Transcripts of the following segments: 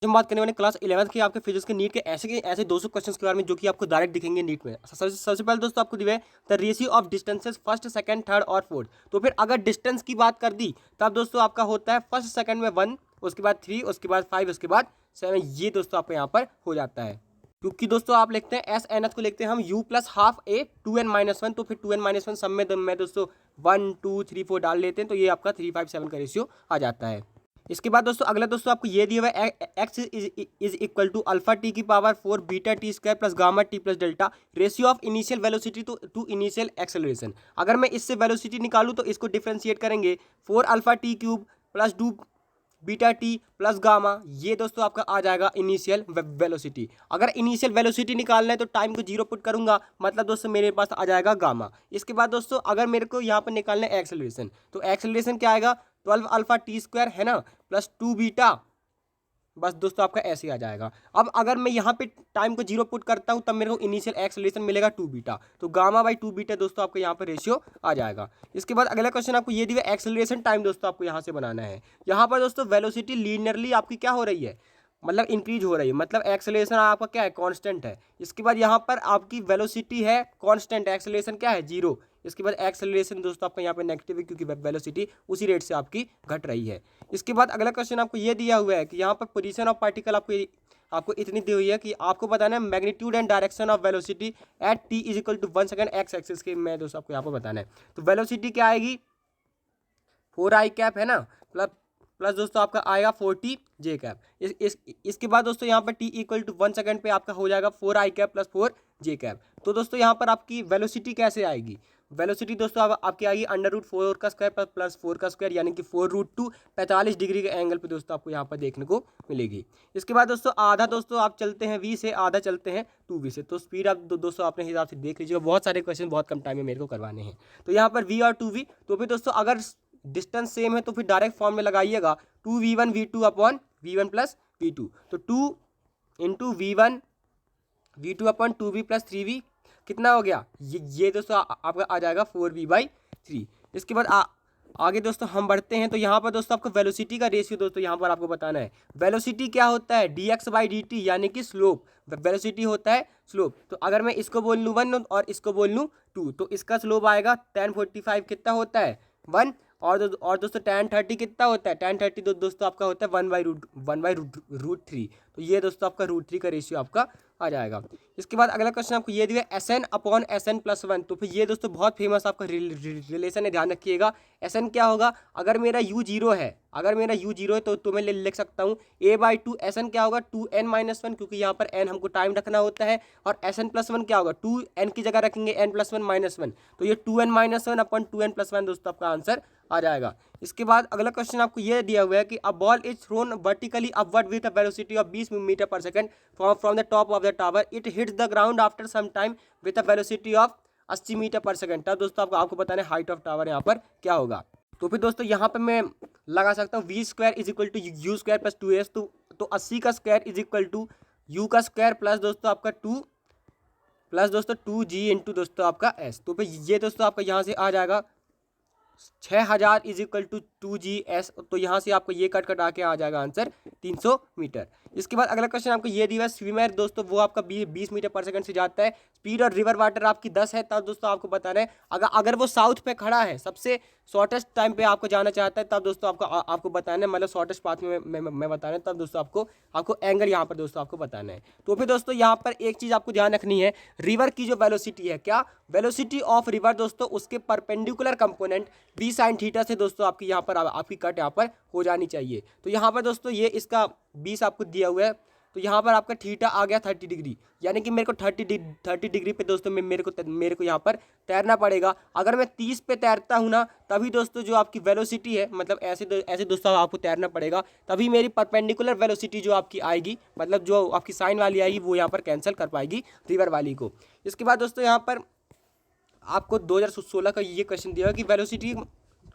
हम बात करने वाले क्लास 11th की आपके फिजिक्स के नीट के ऐसे 200 क्वेश्चंस के बारे में जो कि आपको डायरेक्ट दिखेंगे नीट में। सबसे पहले दोस्तों आपको दिया है the ratio of distances first second third और फोर्थ। तो फिर अगर डिस्टेंस की बात कर दी तब दोस्तों आपका होता है फर्स्ट सेकंड में 1, उसके बाद 3, उसके बाद 5, उसके बाद 7। ये दोस्तों आपको यहाँ पर हो जाता है, क्योंकि दोस्तों आप लिखते हैं एस एन एस को लिखते हैं हम u प्लस हाफ ए 2n-1। तो फिर 2n-1 सब में दोस्तों 1 2 3 4 डाल लेते हैं, तो ये आपका 3 5 7 का रेशियो आ जाता है। इसके बाद दोस्तों अगला दोस्तों आपको ये दिया हुआ है x is equal to alpha t की power 4 beta t square plus gamma t plus delta ratio of initial velocity to initial acceleration. अगर मैं इससे वेलोसिटी निकालूं तो इसको डिफ्रेंशिएट करेंगे 4 alpha T cube plus 2 beta T plus gamma. ये दोस्तों आपका आ जाएगा इनिशियल वेलोसिटी। अगर इनिशियल वेलोसिटी निकालना है तो टाइम को 0 पुट करूंगा, मतलब दोस्तों मेरे पास आ जाएगा गामा। इसके बाद दोस्तों अगर मेरे को यहाँ पर निकालना है एक्सेलरेशन, तो एक्सेलरेशन क्या आएगा 12 अल्फा टी स्क्वायर है ना प्लस 2 बीटा। बस दोस्तों आपका ऐसे ही आ जाएगा। अब अगर मैं यहाँ पे टाइम को 0 पुट करता हूँ तब मेरे को इनिशियल एक्सेलरेशन मिलेगा 2 बीटा, तो गामा बाई 2 बीटा दोस्तों आपको यहाँ पर रेशियो आ जाएगा। इसके बाद अगला क्वेश्चन आपको ये दिया एक्सेलरेशन टाइम दोस्तों आपको यहाँ से बनाना है। यहाँ पर दोस्तों वेलोसिटी लीनियरली आपकी क्या हो रही है, मतलब इंक्रीज हो रही है, मतलब एक्सेलरेशन आपका क्या है कांस्टेंट है। इसके बाद यहाँ पर आपकी वेलोसिटी है कांस्टेंट, एक्सेलरेशन क्या है 0। इसके बाद एक्सेलरेशन दोस्तों आपका यहाँ पे नेगेटिव है क्योंकि वेलोसिटी उसी रेट से आपकी घट रही है। इसके बाद अगला क्वेश्चन आपको ये दिया हुआ है कि यहाँ पर पोजीशन ऑफ पार्टिकल आपको इतनी दी हुई है कि आपको बताना है magnitude and direction of velocity at T is equal to 1 second X axis के। मैं दोस्तों आपको यहाँ पर बताना है, तो वेलोसिटी क्या आएगी 4 i कैप है ना, प्लस दोस्तों आपका आएगा 40 जे कैप। इसके बाद दोस्तों यहाँ पर टी इक्वल टू 1 सेकंड पे आपका हो जाएगा 4 i cap plus 4 J cap. तो दोस्तों यहाँ पर आपकी वेलोसिटी कैसे आएगी, वेलोसिटी दोस्तों आपकी आएगी √4 का स्क्वायर प्लस 4 का स्क्वायर, यानी कि 4√2 45 डिग्री के एंगल पे दोस्तों आपको यहाँ पर देखने को मिलेगी। इसके बाद दोस्तों आधा दोस्तों आप चलते हैं v से, आधा चलते हैं 2v से। तो स्पीड आप दोस्तों अपने हिसाब से देख लीजिए, बहुत सारे क्वेश्चन बहुत कम टाइम में मेरे को करवाने हैं। तो यहाँ पर v और 2v, तो फिर दोस्तों अगर डिस्टेंस सेम है तो फिर डायरेक्ट फॉर्म में लगाइएगा 2v1 v2 upon v1 plus v2। तो 2 into v1 v2 upon 2v plus 3v कितना हो गया, ये दोस्तों आपका आ जाएगा 4v/3। इसके बाद आगे दोस्तों हम बढ़ते हैं। तो यहाँ पर दोस्तों आपको वेलोसिटी का रेशियो दोस्तों यहाँ पर आपको बताना है। वेलोसिटी क्या होता है dx/dt, यानी कि स्लोप। वेलोसिटी होता है स्लोप। तो अगर मैं इसको बोल लूँ 1 और इसको बोल लूँ 2, तो इसका स्लोप आएगा tan 45 कितना होता है 1, और दोस्तों tan 30 कितना होता है, tan 30 दोस्तों आपका होता है 1/√3। तो ये दोस्तों आपका √3 का रेशियो आपका आ जाएगा। इसके बाद अगला क्वेश्चन आपको ये दिया SN अपॉन SN प्लस 1। तो फिर ये दोस्तों बहुत फेमस आपका रिलेशन है, ध्यान रखिएगा। SN क्या होगा, अगर मेरा u 0 है, अगर मेरा u 0 है तो मैं लिख सकता हूँ a/2। SN क्या होगा 2n-1, क्योंकि यहाँ पर n हमको टाइम रखना होता है। और SN प्लस 1 क्या होगा 2n की जगह रखेंगे n+1 -1, तो ये 2n-1 अपॉन 2n+1 दोस्तों आपका आंसर आ जाएगा। इसके बाद अगला क्वेश्चन आपको यह दिया हुआ है कि a ball is thrown vertically upward with a velocity of 20 metre पर second from the top of the tower, it hits the ground after some time with a velocity of 80 metre पर second. तब दोस्तों आपको बताना है height of tower यहाँ पर क्या होगा। तो फिर दोस्तों यहाँ पर मैं लगा सकता हूँ v² is equal to U square plus 2s। तो 80 का square is equal to u का स्क्वायर प्लस दोस्तों आपका 2g इंटू दोस्तों आपका s। तो फिर ये दोस्तों आपका यहाँ से आ जाएगा 6000 इज इक्वल टू 2gs। तो यहाँ से आपको ये कट कटा के आ जाएगा आंसर 300 मीटर। इसके बाद अगला क्वेश्चन आपको ये दिया है स्विमर दोस्तों वो आपका 20 मीटर पर सेकंड से जाता है, स्पीड और रिवर वाटर आपकी 10 है। तब दोस्तों आपको बताना है अगर वो साउथ पे खड़ा है, सबसे शॉर्टेस्ट टाइम पे आपको जाना चाहता है, तब दोस्तों आपको बताना है, मतलब शॉर्टेस्ट पाथ में मैं बताना है, तब दोस्तों आपको एंगल यहाँ पर दोस्तों आपको बताना है। तो फिर दोस्तों यहाँ पर एक चीज़ आपको ध्यान रखनी है, रिवर की जो वेलोसिटी है, क्या वेलोसिटी ऑफ रिवर दोस्तों उसके perpendicular component v sin theta से दोस्तों आपकी यहाँ पर आपकी कट यहाँ पर हो जानी चाहिए। तो यहाँ पर दोस्तों ये इसका 20 आपको दिया हुआ है, तो यहाँ पर आपका थीटा आ गया 30 डिग्री, यानी कि मेरे को 30 डिग्री पे दोस्तों मेरे को यहाँ पर तैरना पड़ेगा। अगर मैं 30 पे तैरता हूँ ना, तभी दोस्तों जो आपकी वेलोसिटी है, मतलब ऐसे दोस्तों आपको तैरना पड़ेगा, तभी मेरी परपेंडिकुलर वेलोसिटी जो आपकी आएगी, मतलब जो आपकी साइन वाली आएगी, वो यहाँ पर कैंसिल कर पाएगी रिवर वाली को। इसके बाद दोस्तों यहाँ पर आपको 2016 का ये क्वेश्चन दिया कि वेलोसिटी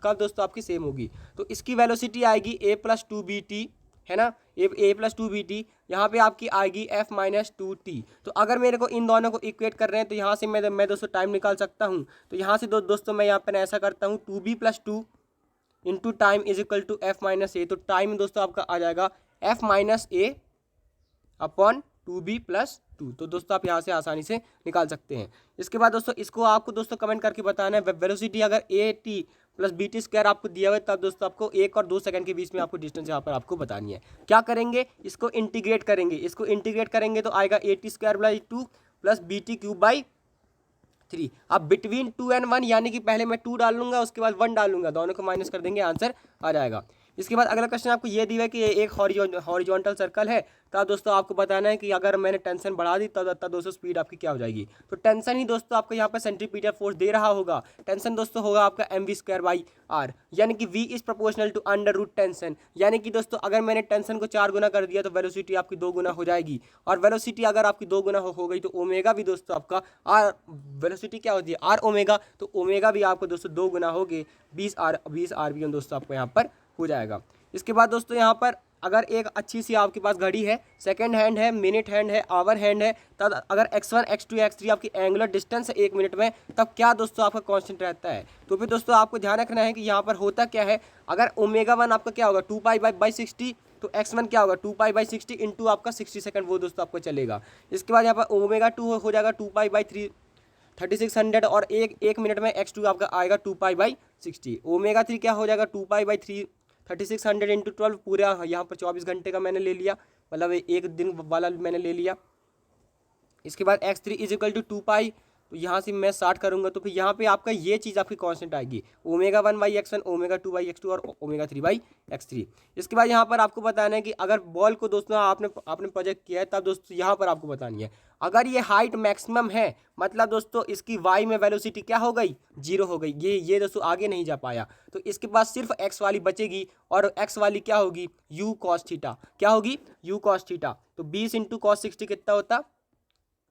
कब दोस्तों आपकी सेम होगी। तो इसकी वेलोसिटी आएगी a+2bt है ना, a+2bt। यहाँ पे आपकी आएगी f-2t। तो अगर मेरे को इन दोनों को इक्वेट कर रहे हैं तो यहाँ से मैं दोस्तों टाइम निकाल सकता हूँ। तो यहाँ से दोस्तों मैं यहाँ पर ऐसा करता हूँ 2b+2 into time is equal to f-a। तो टाइम दोस्तों आपका आ जाएगा f-a अपॉन 2b+2। तो दोस्तों आप यहाँ से आसानी से निकाल सकते हैं। इसके बाद दोस्तों इसको आपको दोस्तों कमेंट करके बताना है वेलोसिटी अगर at प्लस bt² आपको दिया हुआ है, तब दोस्तों आपको 1 और 2 सेकंड के बीच में आपको डिस्टेंस यहाँ पर आपको बतानी है। क्या करेंगे, इसको इंटीग्रेट करेंगे तो आएगा at² प्लस bt³ अब बिटवीन 2 and 1 यानी कि पहले मैं 2 डाल लूंगा, उसके बाद 1 डाल लूंगा, दोनों को माइनस कर देंगे, आंसर आ जाएगा। इसके बाद अगला क्वेश्चन आपको ये दिया है कि एक हॉरिजॉन्टल सर्कल है, तब दोस्तों आपको बताना है कि अगर मैंने टेंशन बढ़ा दी तब दोस्तों स्पीड आपकी क्या हो जाएगी। तो टेंशन ही दोस्तों आपको यहाँ पर सेंट्रीपिटल फोर्स दे रहा होगा। टेंशन दोस्तों होगा आपका mv²/r, यानी कि v is proportional to under root tension. यानी कि दोस्तों अगर मैंने टेंशन को 4 गुना कर दिया तो वेलोसिटी आपकी 2 गुना हो जाएगी, और वेलोसिटी अगर आपकी 2 गुना हो गई तो ओमेगा भी दोस्तों आपका r, वेलोसिटी क्या होती है r ओमेगा, तो ओमेगा भी आपको दोस्तों 2 गुना हो गए, 20 RPM दोस्तों आपको यहाँ पर हो जाएगा। इसके बाद दोस्तों यहाँ पर अगर एक अच्छी सी आपके पास घड़ी है, सेकंड हैंड है, मिनट हैंड है, आवर हैंड है, तब अगर x1 x2 x3 आपकी एंगुलर डिस्टेंस है 1 मिनट में, तब क्या दोस्तों आपका कांस्टेंट रहता है। तो फिर दोस्तों आपको ध्यान रखना है कि यहाँ पर होता क्या है, अगर ओमेगा 1 आपका क्या होगा 2π/60, तो x1 क्या होगा 2π/60 इंटू आपका 60 सेकंड, वो दोस्तों आपको चलेगा। इसके बाद यहाँ पर ओमेगा 2 हो जाएगा 2π/3 3600, और एक मिनट में x2 आपका आएगा 2π/60। ओमेगा 3 क्या हो जाएगा 2π/3 3600 इंटू 12, पूरा यहाँ पर 24 घंटे का मैंने ले लिया, मतलब एक दिन वाला मैंने ले लिया। इसके बाद x3 इज इक्वल टू 2π, तो यहाँ से मैं 60 करूँगा, तो फिर यहाँ पे आपका ये चीज़ आपकी कांस्टेंट आएगी, ओमेगा 1/x1, ओमेगा 2/x2 और ओमेगा 3/x3। इसके बाद यहाँ पर आपको बताना है कि अगर बॉल को दोस्तों आपने प्रोजेक्ट किया है, तब दोस्तों यहाँ पर आपको बतानी है अगर ये हाइट मैक्सिमम है, मतलब दोस्तों इसकी y में वेलोसिटी क्या हो गई 0 हो गई, ये दोस्तों आगे नहीं जा पाया, तो इसके पास सिर्फ x वाली बचेगी, और x वाली क्या होगी u cos थीटा, क्या होगी u cos थीटा। तो 20 इंटू cos 60 कितना होता,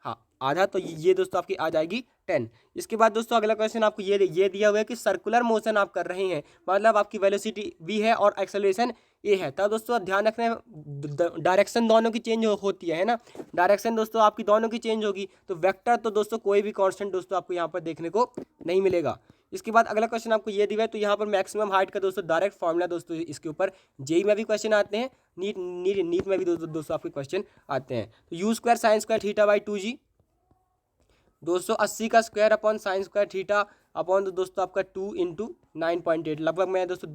हाँ आधा, तो ये दोस्तों आपकी आ जाएगी 10। इसके बाद दोस्तों अगला क्वेश्चन आपको ये दिया हुआ है कि सर्कुलर मोशन आप कर रहे हैं, मतलब आपकी वेलोसिटी v है और एक्सेलरेशन a है, तब दोस्तों ध्यान रखना है डायरेक्शन दोनों की चेंज होती है ना, डायरेक्शन दोस्तों आपकी दोनों की चेंज होगी, तो वेक्टर तो दोस्तों कोई भी कांस्टेंट दोस्तों आपको यहाँ पर देखने को नहीं मिलेगा। इसके बाद अगला क्वेश्चन आपको ये दिया है, तो यहाँ पर मैक्सिमम हाइट का दोस्तों डायरेक्ट फॉर्मूला दोस्तों इसके ऊपर जेई में भी क्वेश्चन आते हैं, नीट में भी दोस्तों आपके क्वेश्चन आते हैं। तो u²sin²θ/2g 280 का स्क्वायर अपॉन sin² अपॉन दोस्तों आपका 2 इंटू 9.8, लगभग मैं दोस्तों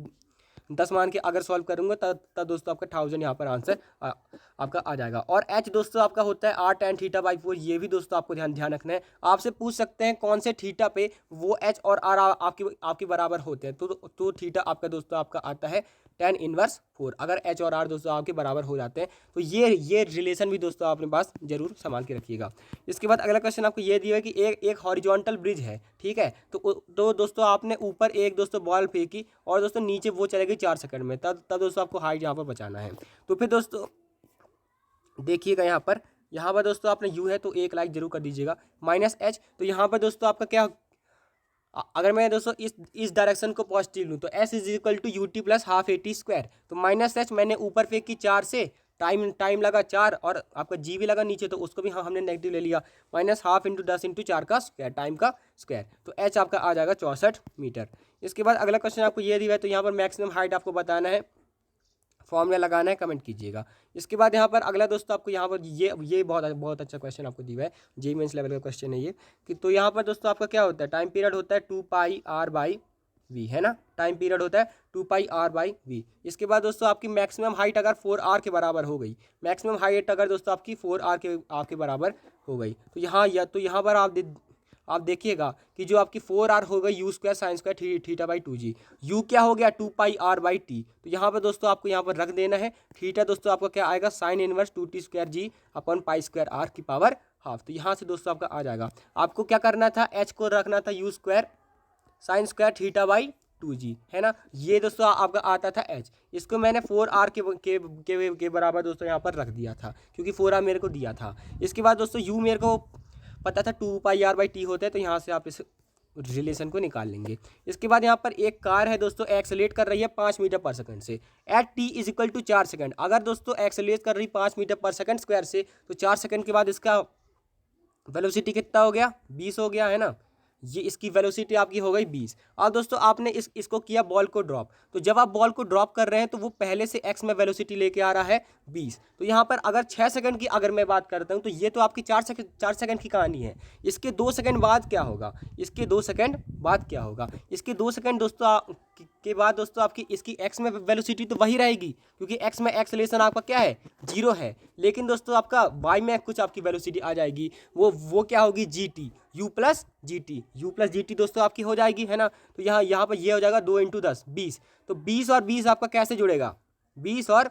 10 मान के अगर सॉल्व करूंगा तब दोस्तों आपका 1000 यहाँ पर आंसर आपका आ जाएगा। और h दोस्तों आपका होता है r tan θ/4, ये भी दोस्तों आपको ध्यान रखना है। आपसे पूछ सकते हैं कौन से थीटा पे वो h और r आपके बराबर होते हैं, तो थीटा आपका दोस्तों आपका आता है tan इनवर्स 4, अगर h और r दोस्तों आपके बराबर हो जाते हैं, तो ये रिलेशन भी दोस्तों अपने पास जरूर संभाल के रखिएगा। इसके बाद अगला क्वेश्चन आपको ये दिया है कि एक हॉरिजॉन्टल ब्रिज है, ठीक है, तो दोस्तों आपने ऊपर एक दोस्तों बॉल फेंकी और दोस्तों नीचे वो चलेगी 4 सेकंड में, तब दोस्तों आपको हाइट यहाँ पर बचाना है। तो फिर दोस्तों देखिएगा यहाँ पर दोस्तों आपने u है तो 1 लाइक जरूर कर दीजिएगा, -h, तो यहाँ पर दोस्तों आपका क्या, अगर मैं दोस्तों इस डायरेक्शन को पॉजिटिव लूँ तो s is equal to ut plus half at², तो -h मैंने ऊपर फेंकी 4 से, टाइम लगा 4 और आपका g भी लगा नीचे, तो उसको भी हमने नेगेटिव ले लिया, -12 इंटू 10 इंटू 4 का स्क्वायर, टाइम का स्क्वायर, तो h आपका आ जाएगा 64 मीटर। इसके बाद अगला क्वेश्चन आपको ये दिया है, तो यहाँ पर मैक्सिमम हाइट आपको बताना है, फॉर्मूला लगाना है, कमेंट कीजिएगा। इसके बाद यहाँ पर अगला दोस्तों आपको यहाँ पर ये बहुत अच्छा क्वेश्चन आपको दिया है, जेईई मेंस लेवल का क्वेश्चन है ये, कि तो यहाँ पर दोस्तों आपका क्या होता है, टाइम पीरियड होता है 2πr/v, है ना, टाइम पीरियड होता है 2πr/v। इसके बाद दोस्तों आपकी मैक्सिमम हाइट अगर 4r के बराबर हो गई, मैक्सिमम हाइट अगर दोस्तों आपकी 4r के बराबर हो गई, तो यहाँ पर आप देखिएगा कि जो आपकी 4r हो गई u²sin²θ/2g, u क्या हो गया 2πr/t, तो यहाँ पर दोस्तों आपको यहाँ पर रख देना है, थीटा दोस्तों आपका क्या आएगा sin इनवर्स 2t²g अपॉन π² की पावर हाफ, तो यहाँ से दोस्तों आपका आ जाएगा। आपको क्या करना था, h को रखना था u²sin²θ/2g, है ना, ये दोस्तों आपका आता था h, इसको मैंने 4r के बराबर दोस्तों यहाँ पर रख दिया था, क्योंकि 4r मेरे को दिया था। इसके बाद दोस्तों u मेरे को पता था 2πr/t होता है, तो यहाँ से आप इस रिलेशन को निकाल लेंगे। इसके बाद यहाँ पर एक कार है दोस्तों, एक्सेलेरेट कर रही है 5 मीटर पर सेकंड से, at t is equal to 4 second, अगर दोस्तों एक्सेलेरेट कर रही 5 मीटर पर सेकंड स्क्वायर से, तो 4 सेकंड के बाद इसका वेलोसिटी कितना हो गया 20 हो गया, है ना, ये इसकी वेलोसिटी आपकी हो गई 20। अब दोस्तों आपने इसको किया बॉल को ड्रॉप, तो जब आप बॉल को ड्रॉप कर रहे हैं तो वो पहले से एक्स में वेलोसिटी लेके आ रहा है 20। तो यहाँ पर अगर 6 सेकंड की अगर मैं बात करता हूँ तो ये तो आपकी 4 सेकंड की कहानी है। इसके 2 सेकंड बाद क्या होगा, इसके 2 सेकंड बाद क्या होगा, इसके 2 सेकंड दोस्तों के बाद दोस्तों आपकी इसकी एक्स में वेलोसिटी तो वही रहेगी, क्योंकि एक्स में एक्सेलरेशन आपका क्या है, 0 है। लेकिन दोस्तों आपका वाई में कुछ आपकी वेलोसिटी आ जाएगी, वो क्या होगी, G T, you plus G T दोस्तों आपकी हो जाएगी, है ना। तो यहाँ पर ये हो जाएगा 2 × 10 20। तो 20 और 20 आपका कैसे जुड़ेगा, 20 और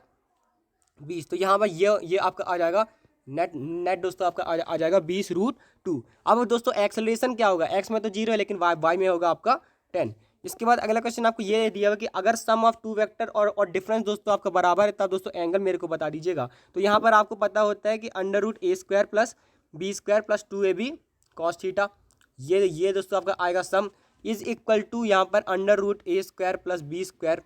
20, तो यहाँ पर ये आपका आ जाएगा नेट दोस्तों आपका आ जाएगा 20√2। अब दोस्तों एक्सेलरेशन क्या होगा, एक्स में तो 0 है लेकिन वाई में होगा आपका 10। इसके बाद अगला क्वेश्चन आपको ये दिया हुआ कि अगर सम ऑफ 2 वेक्टर और डिफरेंस दोस्तों आपका बराबर है तब दोस्तों एंगल मेरे को बता दीजिएगा। तो यहाँ पर आपको पता होता है कि √a² + b² + 2ab cos theta, ये दोस्तों आपका आएगा सम इज इक्वल टू यहाँ पर √a² + b²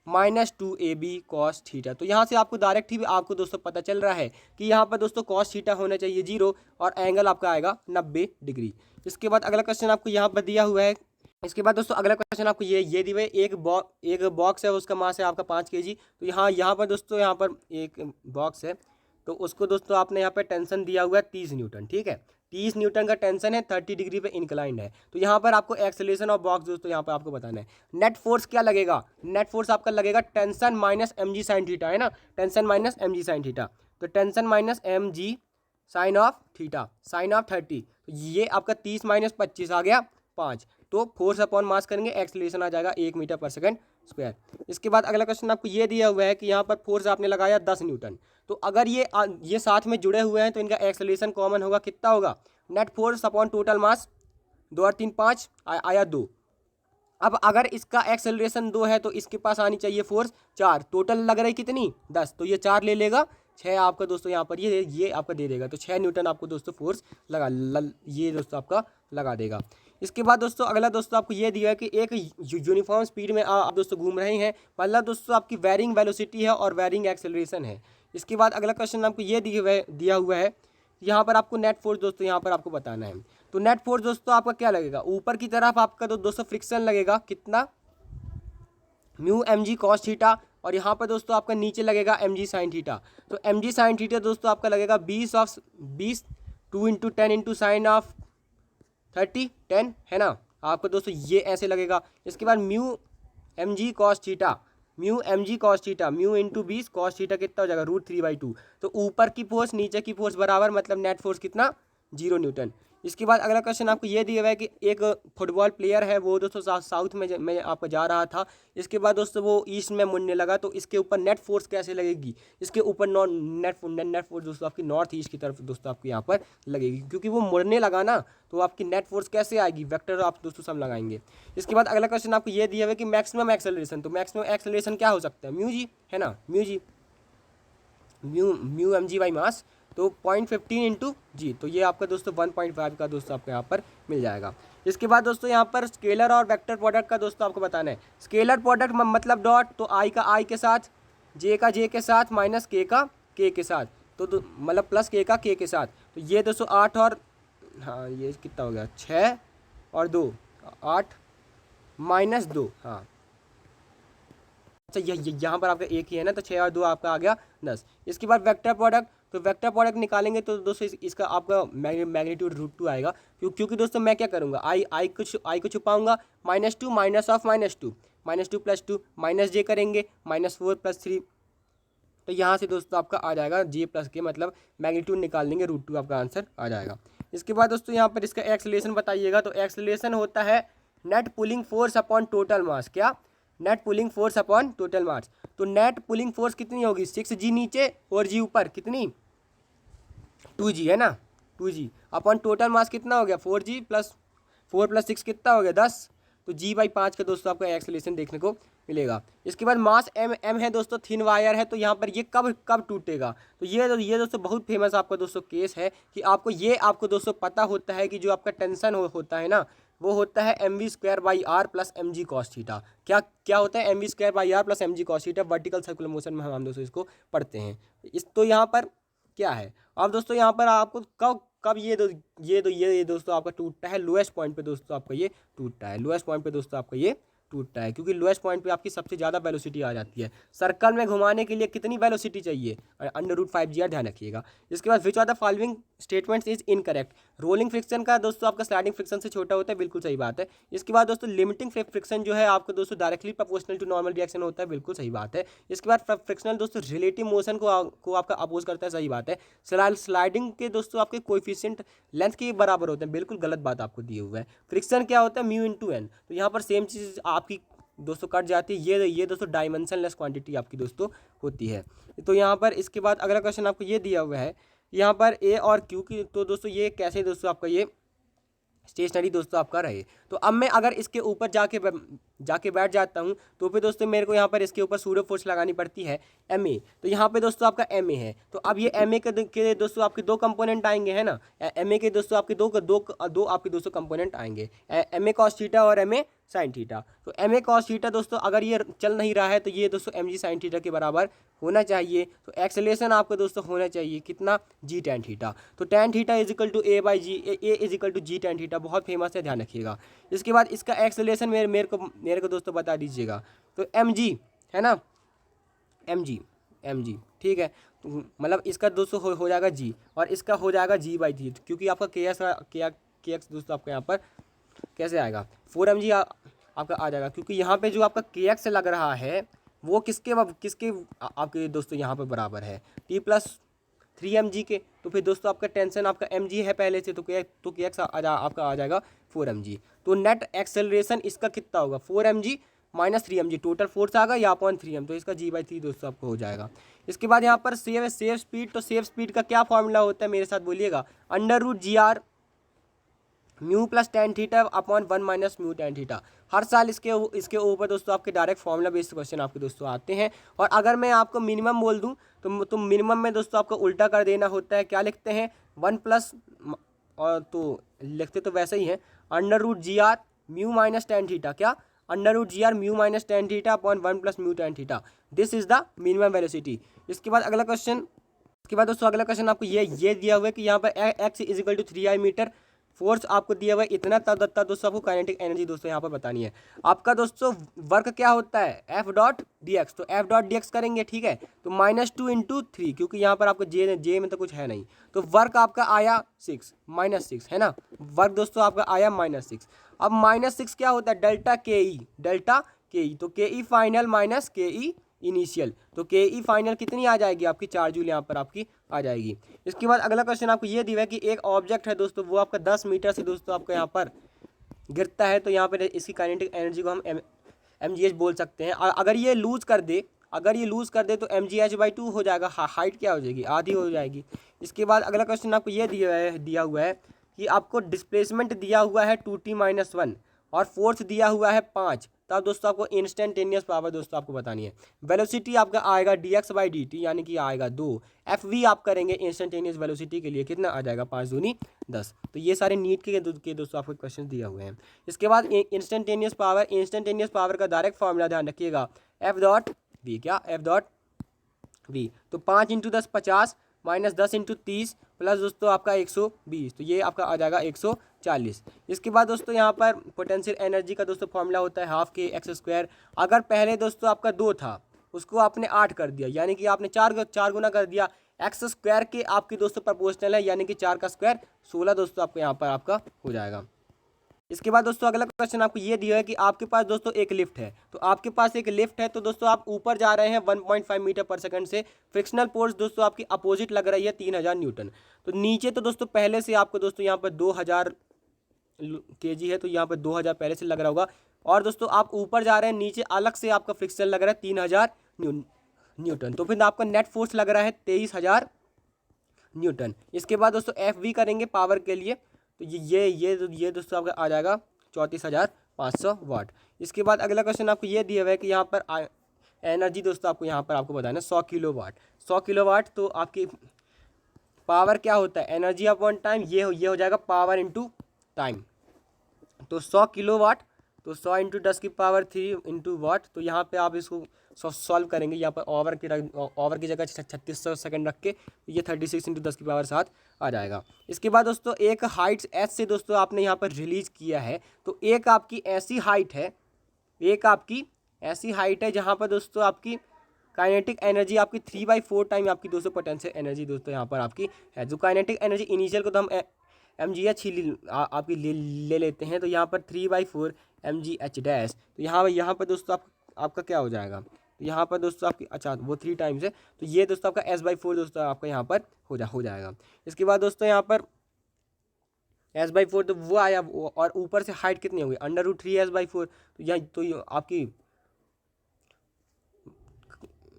-2ab cos theta. तो यहाँ से आपको डायरेक्ट ही आपको दोस्तों पता चल रहा है कि यहाँ पर दोस्तों cos थीटा होना चाहिए 0 और एंगल आपका आएगा 90 डिग्री। इसके बाद अगला क्वेश्चन आपको यहाँ पर दिया हुआ है। इसके बाद दोस्तों अगला क्वेश्चन आपको ये दी हुई है, एक बॉक्स है, उसका मास है आपका 5 kg। तो यहाँ पर दोस्तों यहाँ पर एक बॉक्स है, तो उसको दोस्तों आपने यहाँ पर टेंशन दिया हुआ है 30 न्यूटन, ठीक है। 30 न्यूटन का टेंशन है, 30 डिग्री पे इंक्लाइंड है। तो यहाँ पर आपको एक्सेलरेशन ऑफ बॉक्स दोस्तों यहाँ पर आपको बताना है। नेट फोर्स क्या लगेगा, नेट फोर्स आपका लगेगा tension minus mg sine theta, है ना, tension minus mg sine theta. तो tension minus mg sine of theta, sine of 30, तो ये आपका 30 - 25 आ गया 5। तो फोर्स अपॉन मास करेंगे, एक्सेलरेशन आ जाएगा 1 मीटर/सेकंड²। इसके बाद अगला क्वेश्चन आपको ये दिया हुआ है कि यहाँ पर फोर्स आपने लगाया 10 न्यूटन। तो अगर ये साथ में जुड़े हुए हैं तो इनका एक्सेलरेशन कॉमन होगा, कितना होगा, नेट फोर्स अपॉन टोटल मास, 2 और 3 5 आया 2। अब अगर इसका एक्सेलरेशन 2 है तो इसके पास आनी चाहिए फोर्स 4, टोटल लग रही कितनी 10, तो ये 4 ले लेगा, 6 आपका दोस्तों यहाँ पर ये आपका दे देगा। तो 6 न्यूटन आपको दोस्तों फोर्स ये दोस्तों आपका लगा देगा। इसके बाद दोस्तों अगला दोस्तों आपको ये दिया है कि एक यूनिफॉर्म स्पीड में आप दोस्तों घूम रहे हैं, मतलब दोस्तों आपकी वेरिंग वेलोसिटी है और वेरिंग एक्सेलरेशन है। इसके बाद अगला क्वेश्चन आपको ये दिया हुआ है, यहाँ पर आपको नेट फोर्स दोस्तों यहाँ पर आपको बताना है। तो नेट फोर्स दोस्तों आपका क्या लगेगा, ऊपर की तरफ आपका तो दोस्तों फ्रिक्शन लगेगा, कितना, म्यू mg cos थीटा, और यहाँ पर दोस्तों आपका नीचे लगेगा mg sin थीटा। तो mg sin थीटा दोस्तों आपका लगेगा 20 2 × 10 × साइन ऑफ 30 10, है ना। आपको दोस्तों ये ऐसे लगेगा। इसके बाद mu mg cos theta, mu mg cos theta, mu × 20 cos theta कितना हो जाएगा, √3/2। तो ऊपर की फोर्स नीचे की फोर्स बराबर, मतलब नेट फोर्स कितना, 0 न्यूटन। इसके बाद अगला क्वेश्चन आपको ये दिया हुआ है कि एक फुटबॉल प्लेयर है, वो दोस्तों साउथ में आपको जा रहा था। इसके बाद दोस्तों वो ईस्ट में मुड़ने लगा, तो इसके ऊपर नेट फोर्स कैसे लगेगी, इसके ऊपर नेट फोर्स दोस्तों आपकी नॉर्थ ईस्ट की तरफ दोस्तों आपको यहाँ पर लगेगी, क्योंकि वो मुड़ने लगा ना, तो आपकी नेट फोर्स कैसे आएगी, वेक्टर आप दोस्तों सब लगाएंगे। इसके बाद अगला क्वेश्चन आपको ये दिया हुआ है कि मैक्सिमम एक्सेलरेशन, तो मैक्सिमम एक्सेलरेशन क्या हो सकता है, म्यू जी, है ना, म्यू mg मास, तो 0.15 × g, तो ये आपका दोस्तों 1.5 का दोस्तों आपको यहाँ पर मिल जाएगा। इसके बाद दोस्तों यहाँ पर स्केलर और वेक्टर प्रोडक्ट का दोस्तों आपको बताना है। स्केलर प्रोडक्ट मतलब डॉट, तो आई का आई के साथ, जे का जे के साथ, माइनस के का के के साथ, तो मतलब प्लस के का के साथ। तो ये दोस्तों 8 और, हाँ ये कितना हो गया, 6 और 2 8 -2, हाँ अच्छा यहाँ पर आपका एक ही है ना, तो 6 और 2 आपका आ गया 10। इसके बाद वेक्टर प्रोडक्ट, तो वेक्टर प्रोडक्ट निकालेंगे तो दोस्तों इसका आपका मैग्नीट्यूड √2 आएगा, क्योंकि दोस्तों मैं क्या करूँगा, आई को छुपाऊंगा, -2 माइनस ऑफ -2 -2 + 2 माइनस जे करेंगे, -4 + 3, तो यहाँ से दोस्तों आपका आ जाएगा जे प्लस के, मतलब मैग्नीट्यूड निकाल देंगे, √2 आपका आंसर आ जाएगा। इसके बाद दोस्तों यहाँ पर इसका एक्सेलरेशन बताइएगा। तो एक्सेलरेशन होता है net pulling force upon total mass, क्या, net pulling force upon total mass. तो नेट पुलिंग फोर्स कितनी होगी, 6g नीचे 4g ऊपर, कितनी, 2g, है ना, 2g अपॉन टोटल मास कितना हो गया, 4g + 4 + 6 कितना हो गया 10, तो g/5 का दोस्तों आपको एक्सेलरेशन देखने को मिलेगा। इसके बाद मास m है दोस्तों, थिन वायर है, तो यहाँ पर ये कब टूटेगा, तो ये दोस्तों बहुत फेमस आपका दोस्तों केस है कि आपको दोस्तों पता होता है कि जो आपका टेंशन होता है ना, वो होता है mv² + mg cos थीटा। क्या होता है, mv² + mg cos theta, vertical circular motion में हम दोस्तों इसको पढ़ते हैं। तो यहाँ पर क्या है, अब दोस्तों यहाँ पर आपको कब ये दोस्तों आपका टूटता है, लोएस्ट पॉइंट पे दोस्तों आपका ये टूटता है, लोएस्ट पॉइंट पे दोस्तों आपका ये टूटता है, क्योंकि लोएस्ट पॉइंट पे आपकी सबसे ज़्यादा वेलोसिटी आ जाती है। सर्कल में घुमाने के लिए कितनी वेलोसिटी चाहिए, √5 ध्यान रखिएगा। इसके बाद which are the following statements is incorrect. Rolling friction का दोस्तों आपका स्लाइडिंग फ्रिक्शन से छोटा होता है, बिल्कुल सही बात है। इसके बाद दोस्तों लिमिटिंग फ्रिक्शन जो है आपको दोस्तों directly proportional to normal reaction होता है, बिल्कुल सही बात है। इसके बाद फ्रिक्शनल दोस्तों रिलेटिव मोशन को आपका अपोज करता है, सही बात है। स्लाइडिंग के दोस्तों आपके कोएफिशिएंट लेंथ के बराबर होते हैं, बिल्कुल गलत बात आपको दी हुआ है। फ्रिक्शन क्या होता है, μ×n। तो यहाँ पर सेम चीज़ आपकी दोस्तों कट जाती है। ये दोस्तों डायमेंशनलेस क्वांटिटी आपकी दोस्तों होती है। तो यहाँ पर इसके बाद अगला क्वेश्चन आपको ये दिया हुआ है यहाँ पर ए और क्यू की, तो दोस्तों ये कैसे दोस्तों आपका ये स्टेशनरी दोस्तों आपका रहे। तो अब मैं अगर इसके ऊपर जाके बैठ जाता हूँ तो फिर दोस्तों मेरे को यहाँ पर इसके ऊपर सूडो फोर्स लगानी पड़ती है MA। तो यहाँ पे दोस्तों आपका MA है। तो अब ये MA के दोस्तों आपके दो कंपोनेंट आएंगे, है ना। MA के दोस्तों आपके दो आपके दोस्तों कंपोनेंट आएंगे, MA cos थीटा और MA sin थीटा। तो MA cos थीटा दोस्तों अगर ये चल नहीं रहा है तो ये दोस्तों MG sin थीटा के बराबर होना चाहिए। तो एक्सेलेरेशन आपको दोस्तों होना चाहिए कितना, G tan थीटा। तो tan theta is equal to A/G, A is equal to G tan theta, बहुत फेमस है, ध्यान रखिएगा। इसके बाद इसका एक्सेलेरेशन मेरे को दोस्तों बता दीजिएगा। तो mg है ना, mg ठीक है। तो मतलब इसका दोस्तों हो जाएगा g और इसका हो जाएगा g/3, क्योंकि आपका kx दोस्तों आपका यहाँ पर कैसे आएगा, 4mg आपका आ जाएगा, क्योंकि यहाँ पे जो आपका kx लग रहा है वो किसके आपके दोस्तों यहाँ पर बराबर है t+3mg के। तो फिर दोस्तों आपका टेंशन आपका mg है पहले से, तो kx आपका आ जाएगा 4mg। तो नेट एक्सेलरेशन इसका कितना होगा, 4mg - 3mg, टोटल फोर्स आएगा या अपॉन 3m, तो इसका g/3 दोस्तों आपको हो जाएगा। इसके बाद यहाँ पर सेव स्पीड। तो सेव स्पीड का क्या फॉर्मूला होता है, मेरे साथ बोलिएगा, √gr μ + tan theta upon 1 - μ tan theta. हर साल इसके ऊपर दोस्तों आपके डायरेक्ट फॉर्मूला बेस्ड क्वेश्चन आपके दोस्तों आते हैं। और अगर मैं आपको मिनिमम बोल दूं तो मिनिमम में दोस्तों आपको उल्टा कर देना होता है। क्या लिखते हैं, 1+ और तो लिखते तो वैसे ही हैं, √gr μ - tan थीटा, क्या, √gr μ - tan theta upon 1 + μ tan theta. This is the minimum velocity. इसके बाद अगला क्वेश्चन, दोस्तों अगला क्वेश्चन आपको ये दिया हुआ है कि यहाँ पर x is equal to 3i metre force आपको दिया हुआ है इतना, तब दोस्तों आपको काइनेटिक एनर्जी दोस्तों यहाँ पर बतानी है। आपका दोस्तों वर्क क्या होता है, F.dx। तो F.dx करेंगे, ठीक है। तो -2 × 3, क्योंकि यहाँ पर आपको जे में तो कुछ है नहीं, तो वर्क आपका आया 6 है ना, वर्क दोस्तों आपका आया -6। अब -6 क्या होता है, डेल्टा के ई। तो के ई फाइनल माइनस के ई इनिशियल, तो के ई फाइनल कितनी आ जाएगी आपकी, 4 जूल यहाँ पर आपकी आ जाएगी। इसके बाद अगला क्वेश्चन आपको ये दिया है कि एक ऑब्जेक्ट है दोस्तों, वो आपका 10 मीटर से दोस्तों आपको यहाँ पर गिरता है। तो यहाँ पर इसकी काइनेटिक एनर्जी को हम mgh बोल सकते हैं। अगर ये लूज कर दे तो mgh/2 हो जाएगा, हाइट क्या हो जाएगी, आधी हो जाएगी। इसके बाद अगला क्वेश्चन आपको ये दिया हुआ है कि आपको डिस्प्लेसमेंट दिया हुआ है 2t-1 और फोर्स दिया हुआ है 5, तब दोस्तों आपको इंस्टेंटेनियस पावर दोस्तों आपको बतानी है। वेलोसिटी आपका आएगा dx/dt, यानी कि आएगा 2। FV आप करेंगे इंस्टेंटेनियस वेलोसिटी के लिए, कितना आ जाएगा, 5 दूनी 10। तो ये सारे नीट के दोस्तों आपको क्वेश्चन दिए हुए हैं। इसके बाद इंस्टेंटेनियस पावर का डायरेक्ट फॉर्मूला ध्यान रखिएगा, F.V, क्या, F.V। तो 5 × 10 50 - 10 × 30 प्लस दोस्तों आपका 120, तो ये आपका आ जाएगा 140। इसके बाद दोस्तों यहाँ पर पोटेंशियल एनर्जी का दोस्तों फॉर्मूला होता है ½ kx²। अगर पहले दोस्तों आपका 2 था, उसको आपने 8 कर दिया, यानी कि आपने 4 गुना कर दिया, x² के आपके दोस्तों प्रोपोर्शनल है, यानी कि 4 का स्क्वायर 16 दोस्तों आपको यहाँ पर आपका हो जाएगा। इसके बाद दोस्तों अगला क्वेश्चन आपको ये दिया है कि आपके पास दोस्तों एक लिफ्ट है। तो आपके पास एक लिफ्ट है, तो दोस्तों आप ऊपर जा रहे हैं 1.5 मीटर पर सेकंड से। फ्रिक्शनल फोर्स दोस्तों आपकी अपोजिट लग रही है 3000 न्यूटन। तो नीचे तो दोस्तों पहले से आपको दोस्तों यहाँ पर 2000 kg है, तो यहाँ पर 2000 पहले से लग रहा होगा। और दोस्तों आप ऊपर जा रहे हैं, नीचे अलग से आपका फ्रिक्शन लग रहा है 3000 न्यूटन। तो फिर आपका नेट फोर्स लग रहा है 23000 न्यूटन। इसके बाद दोस्तों FV करेंगे पावर के लिए, तो ये दोस्तों आपका आ जाएगा 34500 वाट। इसके बाद अगला क्वेश्चन आपको ये दिया हुआ है कि यहाँ पर एनर्जी दोस्तों आपको यहाँ पर आपको बताना है 100 किलोवाट। 100 किलोवाट तो आपकी पावर क्या होता है, एनर्जी अपॉन टाइम, ये हो जाएगा पावर इनटू टाइम। तो 100 किलोवाट, तो 100 × 10⁻³ इनटू वाट। तो यहाँ पे आप इसको सॉल्व करेंगे यहाँ पर ओवर की जगह 3600 सेकंड रख के ये 36 × 10⁻7 आ जाएगा। इसके बाद दोस्तों एक हाइट एच से दोस्तों आपने यहाँ पर रिलीज़ किया है, तो एक आपकी ऐसी हाइट है जहाँ पर दोस्तों आपकी काइनेटिक एनर्जी आपकी 3/4 टाइम आपकी दोस्तों पोटेंशियल एनर्जी दोस्तों यहाँ पर आपकी है। जो काइनेटिक एनर्जी इनिशियल को तो हम mgh ही आपकी ले लेते हैं, तो यहाँ पर 3/4 mgh डैश, तो यहाँ पर दोस्तों आपका क्या हो जाएगा, तो यहाँ पर दोस्तों आपकी अच्छा वो 3 टाइम्स है, तो ये दोस्तों आपका s/4 दोस्तों आपका यहाँ पर हो जाएगा। इसके बाद दोस्तों यहाँ पर s/4 तो वो आया, और ऊपर से हाइट कितनी होगी √3 s/4, तो यहाँ तो आपकी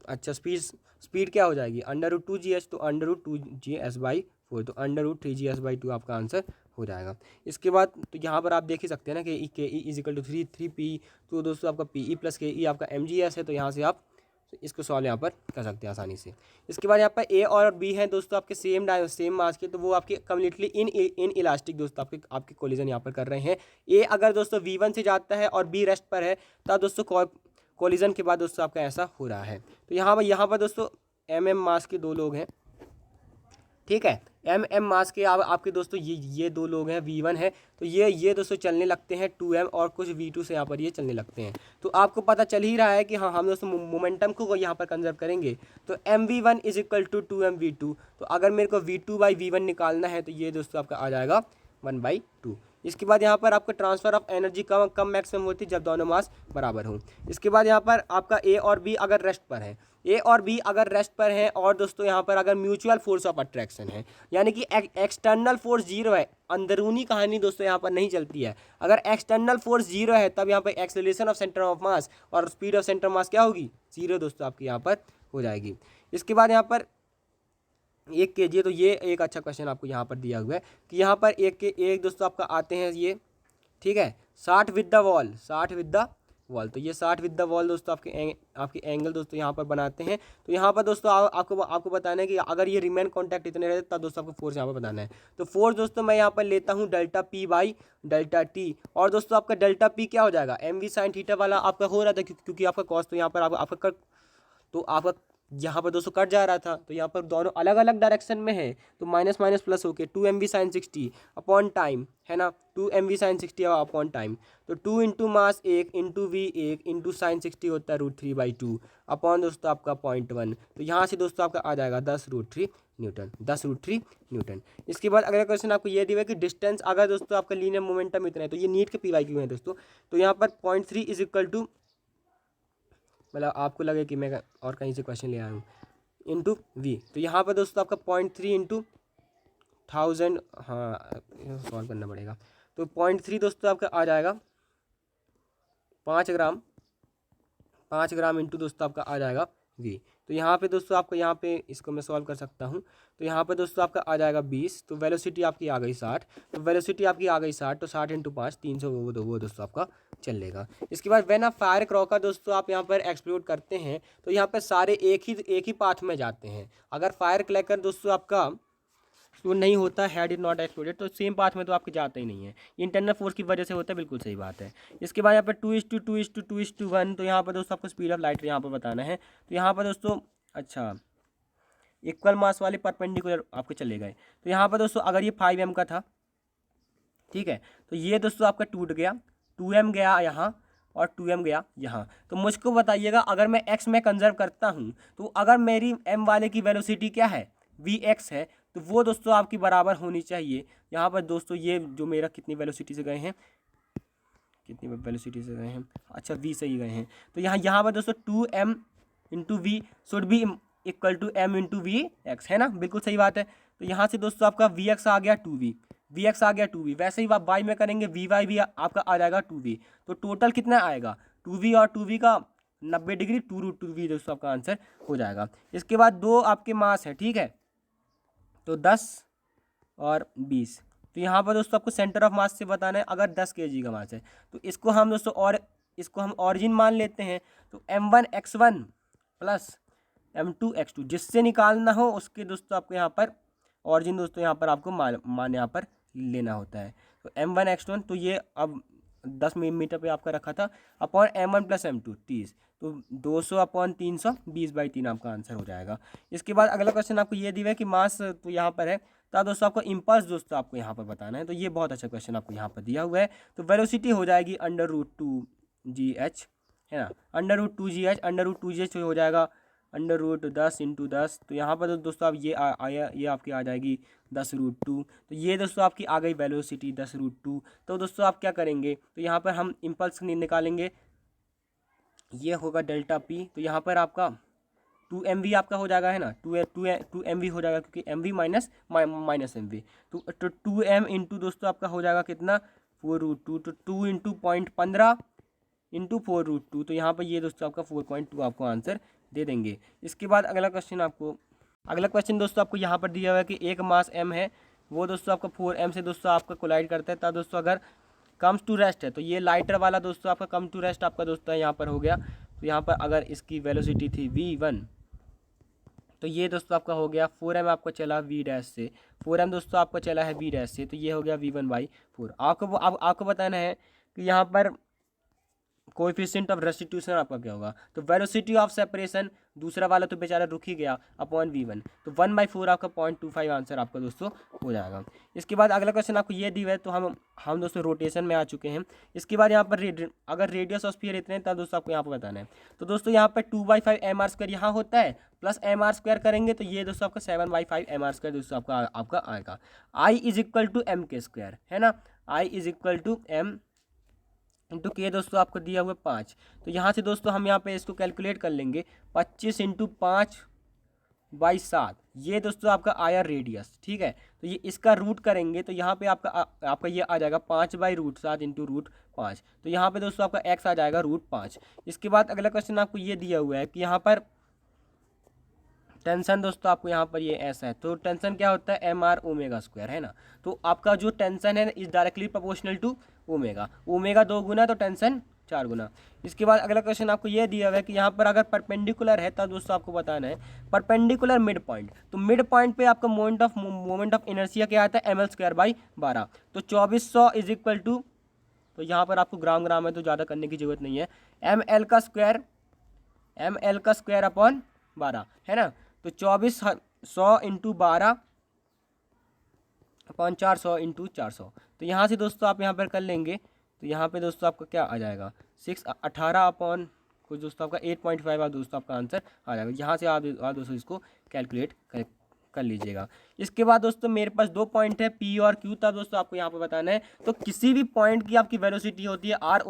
अच्छा स्पीड क्या हो जाएगी √2gh, तो √2gh/4, तो √3gh/2 आपका आंसर हो जाएगा। इसके बाद तो यहाँ पर आप देख ही सकते हैं ना कि के ई = 3p, तो दोस्तों आपका pe + ke आपका mgs है, तो यहाँ से आप इसको सॉल्व यहाँ पर कर सकते हैं आसानी से। इसके बाद यहाँ पर ए और बी हैं दोस्तों आपके सेम मास के, तो वो आपके कम्प्लीटली इन इलास्टिक दोस्तों आपके कोलिजन यहाँ पर कर रहे हैं। ए अगर दोस्तों v1 से जाता है और बी रेस्ट पर है, तब दोस्तों कोलिजन के बाद दोस्तों आपका ऐसा हो रहा है। तो यहाँ पर दोस्तों mm मास के 2 लोग हैं, ठीक है, mm मास के आपके दोस्तों ये 2 लोग हैं, v1 है, तो ये दोस्तों चलने लगते हैं 2m, और कुछ v2 से यहाँ पर ये चलने लगते हैं। तो आपको पता चल ही रहा है कि हाँ हम दोस्तों मोमेंटम को यहाँ पर कंजर्व करेंगे, तो mv1 = 2mv2, तो अगर मेरे को v2/v1 निकालना है, तो ये दोस्तों आपका आ जाएगा 1/2। इसके बाद यहाँ पर आपका transfer of energy come maximum होती है जब दोनों मास बराबर हों। इसके बाद यहाँ पर आपका ए और बी अगर रेस्ट पर हैं, और दोस्तों यहाँ पर अगर म्यूचुअल फोर्स ऑफ अट्रैक्शन है, यानी कि एक्सटर्नल फोर्स 0 है, अंदरूनी कहानी दोस्तों यहाँ पर नहीं चलती है। अगर एक्सटर्नल फोर्स 0 है, तब यहाँ पर acceleration of centre of mass और स्पीड ऑफ सेंटर मास क्या होगी 0 दोस्तों आपकी यहाँ पर हो जाएगी। इसके बाद यहाँ पर 1 kg, तो ये एक अच्छा क्वेश्चन आपको यहाँ पर दिया हुआ है कि यहाँ पर एक दोस्तों आपका आते हैं ये, ठीक है, 60 विद द वॉल, तो ये 60 विद द वॉल दोस्तों आपके एंगल दोस्तों यहाँ पर बनाते हैं। तो यहाँ पर दोस्तों आपको बताना है कि अगर ये रिमेन कॉन्टैक्ट इतने रहते, तब दोस्तों आपको फोर्स यहाँ पर बताना है। तो फोर्स दोस्तों मैं यहाँ पर लेता हूँ ΔP/ΔT, और दोस्तों आपका ΔP क्या हो जाएगा mv sin θ वाला आपका हो रहा था, क्योंकि आपका कॉस तो यहाँ पर आपका यहाँ पर दोस्तों कट जा रहा था, तो यहाँ पर दोनों अलग अलग डायरेक्शन में है, तो माइनस माइनस प्लस होके 2mv sin 60 अपॉन टाइम है ना, 2mv sin 60 अपॉन टाइम, तो 2 × मास 1 × v 1 × sin 60 होता है √3/2 अपॉन दोस्तों आपका 0.1, तो यहाँ से दोस्तों आपका आ जाएगा 10√3 न्यूटन। इसके बाद अगला क्वेश्चन आपको ये दिया कि डिस्टेंस अगर दोस्तों आपका लीनियर मोमेंटम इतना है, तो ये नीट के PYQ है दोस्तों, तो यहाँ पर 0.3 मतलब आपको लगे कि मैं और कहीं से क्वेश्चन ले आया हूँ इंटू v, तो यहाँ पर दोस्तों आपका 0.3 × 1000, हाँ सॉल्व करना पड़ेगा, तो 0.3 दोस्तों आपका आ जाएगा 5 ग्राम इंटू दोस्तों आपका आ जाएगा v। तो यहाँ पे दोस्तों आपको यहाँ पे इसको मैं सॉल्व कर सकता हूँ, तो यहाँ पर दोस्तों आपका आ जाएगा 20, तो वेलोसिटी आपकी आ गई 60, तो वेलोसिटी आपकी आ गई 60, तो 60 × 5 300 वो दोस्तों आपका चलेगा। इसके बाद व्हेन आप फायर क्रॉकर दोस्तों आप यहाँ पर एक्सप्लोड करते हैं, तो यहाँ पर सारे एक ही पाथ में जाते हैं। अगर फायर क्रैकर दोस्तों आपका तो नहीं होता हैड इट नॉट एक्सप्लोडेड, तो सेम पाथ में तो आपके जाते ही नहीं है, इंटरनल फोर्स की वजह से होता है, बिल्कुल सही बात है। इसके बाद यहाँ पर 2:2:2:1, तो यहाँ पर दोस्तों आपको स्पीड ऑफ लाइट यहाँ पर बताना है, तो यहाँ पर दोस्तों अच्छा इक्वल मास वाले परपेंडिकुलर आपके चले गए, तो यहाँ पर दोस्तों अगर ये 5m का था, ठीक है, तो ये दोस्तों आपका टूट गया, 2m गया यहाँ और 2m गया यहाँ। तो मुझको बताइएगा अगर मैं x में कंजर्व करता हूँ, तो अगर मेरी m वाले की वेलोसिटी क्या है vx है, तो वो दोस्तों आपकी बराबर होनी चाहिए। यहाँ पर दोस्तों ये जो मेरा कितनी वेलोसिटी से गए हैं, अच्छा v से ही गए हैं, तो यहाँ पर दोस्तों 2m × v should be equal to m × vx है ना, बिल्कुल सही बात है। तो यहाँ से दोस्तों आपका vx आ गया 2v, वैसे ही आप y में करेंगे vy भी आपका आ जाएगा 2v, तो टोटल कितना आएगा 2v और 2v का 90 डिग्री 2√2v दोस्तों आपका आंसर हो जाएगा। इसके बाद 2 आपके मास है, ठीक है, तो 10 और 20, तो यहाँ पर दोस्तों आपको सेंटर ऑफ मास से बताना है। अगर 10 kg का मास है, तो इसको हम दोस्तों और इसको हम ऑरिजिन मान लेते हैं, तो m1x1 + m2x2 जिससे निकालना हो उसके दोस्तों आपको यहाँ पर ऑरिजिन दोस्तों यहाँ पर आपको मान यहाँ पर लेना होता है। तो m1x1, तो ये अब 10 मीटर पे आपका रखा था, अपॉन m1 प्लस m2 30, तो 200 अपॉन 300 20/3 आपका आंसर हो जाएगा। इसके बाद अगला क्वेश्चन आपको ये दिया है कि मास तो यहाँ पर है, तो दोस्तों आपको इम्पल्स दोस्तों आपको यहाँ पर बताना है, तो ये बहुत अच्छा क्वेश्चन आपको यहाँ पर दिया हुआ है। तो वेलोसिटी हो जाएगी √2gh, है ना, √2gh, √2gh हो जाएगा √10 × 10, तो यहाँ पर दोस्तों आप ये आया, ये आपकी आ जाएगी 10√2, तो ये दोस्तों आपकी आ गई वेलोसिटी 10√2। तो दोस्तों आप क्या करेंगे, तो यहाँ पर हम इम्पल्स निकालेंगे, ये होगा डेल्टा पी, तो यहाँ पर आपका 2mv आपका हो जाएगा, है ना, 2mv हो जाएगा, क्योंकि mv माइनस mv, तो 2m इंटू दोस्तों आपका हो जाएगा कितना 4√2, तो 2 इंटू 0.15 इंटू 4√2, तो यहाँ पर ये दोस्तों आपका 4.2 आपको आंसर दे देंगे। इसके बाद अगला क्वेश्चन दोस्तों आपको यहाँ पर दिया हुआ है कि एक मास m है, वो दोस्तों आपका 4m से दोस्तों आपका कोलाइड करता है, तब दोस्तों अगर कम्स टू रेस्ट है, तो ये लाइटर वाला दोस्तों आपका कम टू रेस्ट आपका दोस्तों यहाँ पर हो गया। तो यहाँ पर अगर इसकी वेलोसिटी थी v1, तो ये दोस्तों आपका हो गया 4m आपका चला v डैश से, 4m दोस्तों आपका चला है v डैश से, तो ये हो गया v1/4। आपको बताना है कि यहाँ पर कोएफिशिएंट ऑफ रेस्टिट्यूशन आपका क्या होगा, तो वेलोसिटी ऑफ सेपरेशन, दूसरा वाला तो बेचारा रुक ही गया, अपॉन v1, तो 1/4 आपका 0.25 आंसर आपका दोस्तों हो जाएगा। इसके बाद अगला क्वेश्चन आपको ये दी है, तो हम दोस्तों रोटेशन में आ चुके हैं। इसके बाद यहाँ पर अगर रेडियस ऑफ स्फीयर इतने तब दोस्तों आपको यहाँ पर बताना है, तो दोस्तों यहाँ पर 2/5 mr² यहाँ होता है, प्लस mr² करेंगे तो ये दोस्तों आपका 7/5 mr² दोस्तों आपका आएगा। I = mk², है ना, I = m इंटू के दोस्तों आपको दिया हुआ 5, तो यहाँ से दोस्तों हम यहाँ पे इसको कैलकुलेट कर लेंगे, 25 × 5/7, ये दोस्तों आपका आया रेडियस, ठीक है। तो ये इसका रूट करेंगे तो यहाँ पे आपका ये आ जाएगा 5/√7 इंटू √5, तो यहाँ पे दोस्तों आपका x आ जाएगा √5। इसके बाद अगला क्वेश्चन आपको ये दिया हुआ है कि यहाँ पर टेंशन दोस्तों आपको यहाँ पर ये ऐसा है, तो टेंशन क्या होता है mr⍵², है ना, तो आपका जो टेंशन है is directly proportional to omega, omega 2 गुना तो टेंशन 4 गुना। इसके बाद अगला क्वेश्चन आपको ये दिया हुआ है कि यहाँ पर अगर परपेंडिकुलर है तब दोस्तों आपको बताना है परपेंडिकुलर मिड पॉइंट, तो मिड पॉइंट पे आपका मोमेंट ऑफ इनर्शिया क्या आता है ml²/12, तो 2400 = तो यहाँ पर आपको ग्राम है तो ज़्यादा करने की जरूरत नहीं है, ml का स्क्वायर अपॉन 12, है ना, तो 2400 इंटू 12 अपॉन 400 इंटू 400, तो यहाँ से दोस्तों आप यहाँ पर कर लेंगे, तो यहाँ पे दोस्तों आपका क्या आ जाएगा 18 अपॉन कुछ दोस्तों आपका 8.5 दोस्तों आपका आंसर आ जाएगा। यहाँ से आप दोस्तों इसको कैलकुलेट कर लीजिएगा। इसके बाद दोस्तों मेरे पास 2 पॉइंट है P और Q, तब दोस्तों आपको यहाँ पे बताना है, तो किसी भी पॉइंट की आपकी वेलोसिटी होती है आर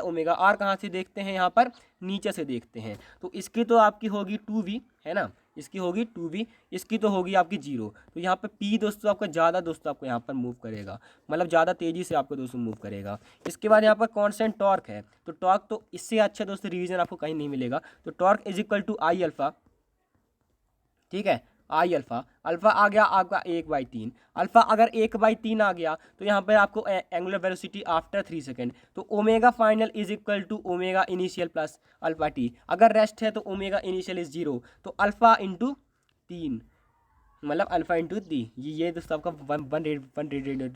ओमेगा, आर कहाँ से देखते हैं, यहाँ पर नीचे से देखते हैं, तो इसकी तो आपकी होगी 2v, है ना, इसकी होगी 2v, इसकी तो होगी आपकी 0, तो यहाँ पे P दोस्तों आपका ज़्यादा दोस्तों आपको यहाँ पर मूव करेगा, मतलब ज़्यादा तेज़ी से आपको दोस्तों मूव करेगा। इसके बाद यहाँ पर कांस्टेंट टॉर्क है, तो टॉर्क तो इससे अच्छा दोस्तों रिवीजन आपको कहीं नहीं मिलेगा, तो टॉर्क = I अल्फ़ा, ठीक है, I अल्फ़ा, अल्फ़ा आ गया आपका 1/3, अल्फ़ा अगर 1/3 आ गया तो यहाँ पर आपको एंगुलर वेलोसिटी आफ्टर 3 सेकेंड, तो omega final = omega initial plus alpha T, अगर रेस्ट है तो ओमेगा इनिशियल इज 0, तो अल्फ़ा इंटू 3 मतलब अल्फ़ा इंटू डी, ये दोस्तों आपका 1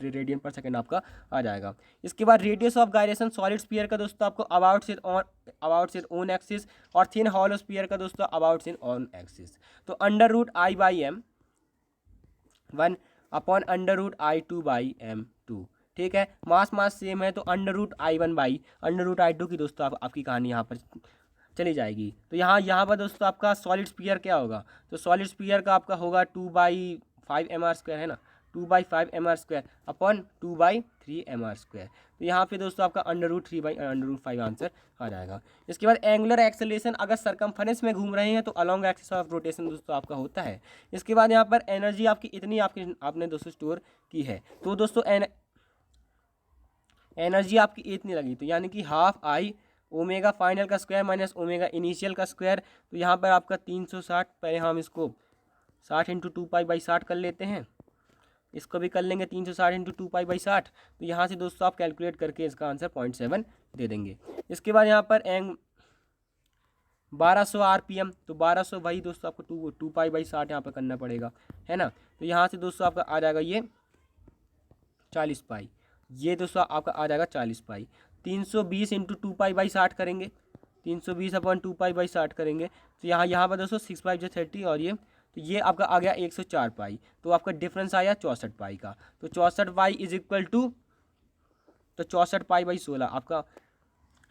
रेडियन पर सेकेंड आपका आ जाएगा। इसके बाद radius of gyration solid sphere का दोस्तों आपको अबाउट से ऑन एक्सिस, और थिन हॉलो स्फीयर का दोस्तों अबाउट से ऑन एक्सिस, तो √I/m 1 अपॉन √I2/m2, ठीक है। मास सेम है तो √I1/√I2 की दोस्तों आपकी कहानी यहाँ पर चली जाएगी। तो यहाँ पर दोस्तों आपका सॉलिड स्फीयर क्या होगा, तो सॉलिड स्फीयर का आपका होगा 2/5 mr², है ना, 2/5 mr² अपॉन 2/3 mr², तो यहाँ पे दोस्तों आपका √3/√5 आंसर आ जाएगा। इसके बाद एंगुलर एक्सेलरेशन अगर सरकमफरेंस में घूम रहे हैं तो अलोंग एक्सिस ऑफ रोटेशन दोस्तों आपका होता है। इसके बाद यहाँ पर एनर्जी आपकी इतनी आपने दोस्तों स्टोर की है, तो दोस्तों एनर्जी आपकी इतनी लगी, तो यानी कि ½ ओमेगा फाइनल का स्क्वायर माइनस ओमेगा इनिशियल का स्क्वायर, तो यहाँ पर आपका 360, पहले हम इसको 60 × 2π/60 कर लेते हैं, इसको भी कर लेंगे 360 × 2π/60, तो यहाँ से दोस्तों आप कैलकुलेट करके इसका आंसर 0.7 दे देंगे। इसके बाद यहाँ पर 1200 RPM, तो 1200 वही दोस्तों आपको 2π/60 यहाँ पर करना पड़ेगा, है ना, तो यहाँ से दोस्तों आपका आ जाएगा ये 40π, ये दोस्तों आपका आ जाएगा 40π। 320 इंटू 2π/60 करेंगे, 320/2π/60 करेंगे तो यहाँ पर दोस्तों 6×5 = 30 और तो ये आपका आ गया 104 पाई। तो आपका डिफरेंस आया 64 पाई का। तो 64 पाई इज इक्वल टू, तो 64 पाई/16 आपका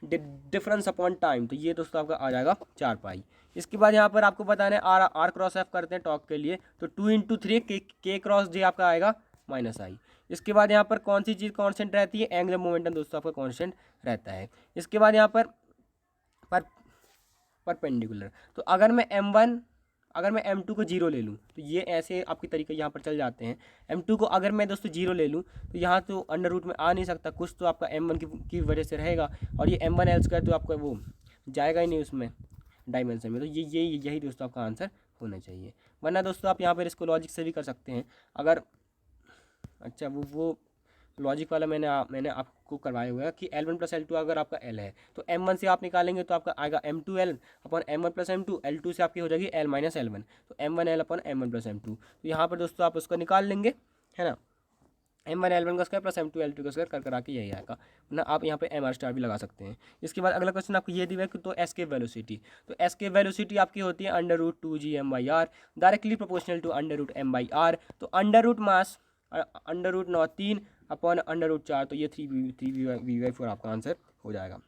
डिफरेंस अपॉन टाइम। तो ये दोस्तों आपका आ जाएगा 4 पाई। इसके बाद यहाँ पर आपको बताना है आर क्रॉस एफ करते हैं टॉक के लिए, तो 2 × 3 के क्रॉस जे आपका आएगा -i। इसके बाद यहाँ पर कौन सी चीज़ कांस्टेंट रहती है, एंगुलर मोमेंटम दोस्तों आपका कांस्टेंट रहता है। इसके बाद यहाँ पर परपेंडिकुलर, तो अगर मैं m2 को 0 ले लूँ तो ये ऐसे आपके तरीके यहाँ पर चल जाते हैं। m2 को अगर मैं दोस्तों 0 ले लूँ तो यहाँ तो अंडर रूट में आ नहीं सकता, कुछ तो आपका m1 की वजह से रहेगा, और ये m1l² तो आपका वो जाएगा ही नहीं उसमें डायमेंशन में। तो यही दोस्तों आपका आंसर होना चाहिए। वरना दोस्तों आप यहाँ पर इसको लॉजिक से भी कर सकते हैं। अगर अच्छा वो लॉजिक वाला मैंने आपको करवाया हुआ है कि L1 + L2 अगर आपका L है तो M1 से आप निकालेंगे तो आपका आएगा M2L/M1 + M2, L2 से आपकी हो जाएगी L - L1, तो M1L/M1 + M2। तो यहाँ पर दोस्तों आप उसको निकाल लेंगे, है ना, M1L1² + M2L2² कर आके यही आएगा, ना आप यहाँ पे MR* भी लगा सकते हैं। इसके बाद अगला क्वेश्चन आपको ये दिया है कि तो एस्केप वेलोसिटी, तो एस्केप वेलोसिटी आपकी होती है √2gm/r directly proportional to √m/r। तो अंडर रूट मास √9 3/√4, तो ये 3v/4 आपका आंसर हो जाएगा।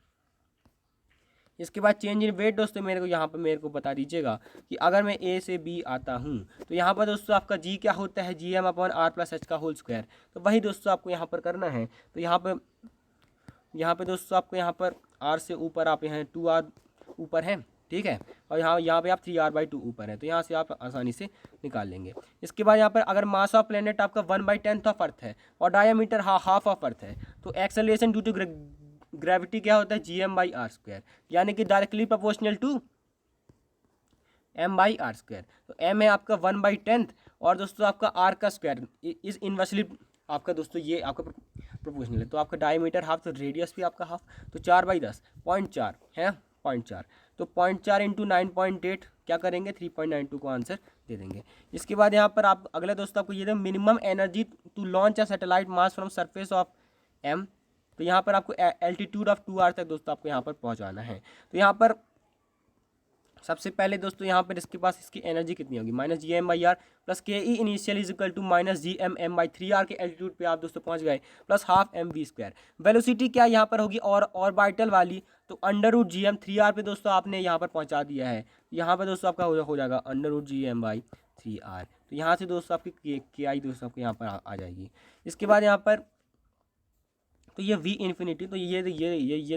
इसके बाद चेंज इन वेट दोस्तों मेरे को बता दीजिएगा कि अगर मैं ए से बी आता हूँ तो यहाँ पर दोस्तों आपका जी क्या होता है, gm/r+h²। तो वही दोस्तों आपको यहाँ पर करना है। तो यहाँ पे दोस्तों आपको यहाँ पर r से ऊपर आप यहाँ 2r ऊपर हैं, ठीक है, और यहाँ पे आप 3r/2 ऊपर है, तो यहाँ से आप आसानी से निकाल लेंगे। इसके बाद यहाँ पर अगर मास ऑफ प्लेनेट आपका 1/10 ऑफ अर्थ है और डायमीटर हाफ ऑफ अर्थ है, तो एक्सेलरेशन ड्यू टू ग्रेविटी क्या होता है, gm/r², यानी कि डायरेक्टली प्रोपोर्शनल टू m/r²। तो m है आपका 1/10 और दोस्तों आपका r का स्क्वायर इज इनवर्सली आपका दोस्तों ये आपका प्रोपोर्शनल है। तो आपका डायमीटर हाफ, तो रेडियस भी आपका हाफ, तो 4/10 0.4 है, 0.4, तो 0.4 × 9.8 क्या करेंगे, 3.92 को आंसर दे देंगे। इसके बाद यहाँ पर आप अगला दोस्तों आपको ये दे minimum energy to launch a satellite mass from surface of m। तो यहाँ पर आपको एल्टीट्यूड ऑफ 2r तक दोस्तों आपको यहाँ पर पहुँचाना है। तो यहाँ पर सबसे पहले दोस्तों यहाँ पर इसके पास इसकी एनर्जी कितनी होगी, -gm/r + ke initial is equal to -gmm/3r के एल्टीट्यूड पे आप दोस्तों पहुँच गए, + ½ mv²। वेलोसिटी क्या यहाँ पर होगी और ऑर्बिटल वाली, तो √gm 3r पे दोस्तों आपने यहाँ पर पहुँचा दिया है। यहाँ पर दोस्तों आपका हो जाएगा √gm/3r। तो यहाँ से दोस्तों आपकी के आई दोस्तों आपको यहाँ पर आ जाएगी। इसके बाद यहाँ पर तो ये v∞, तो ये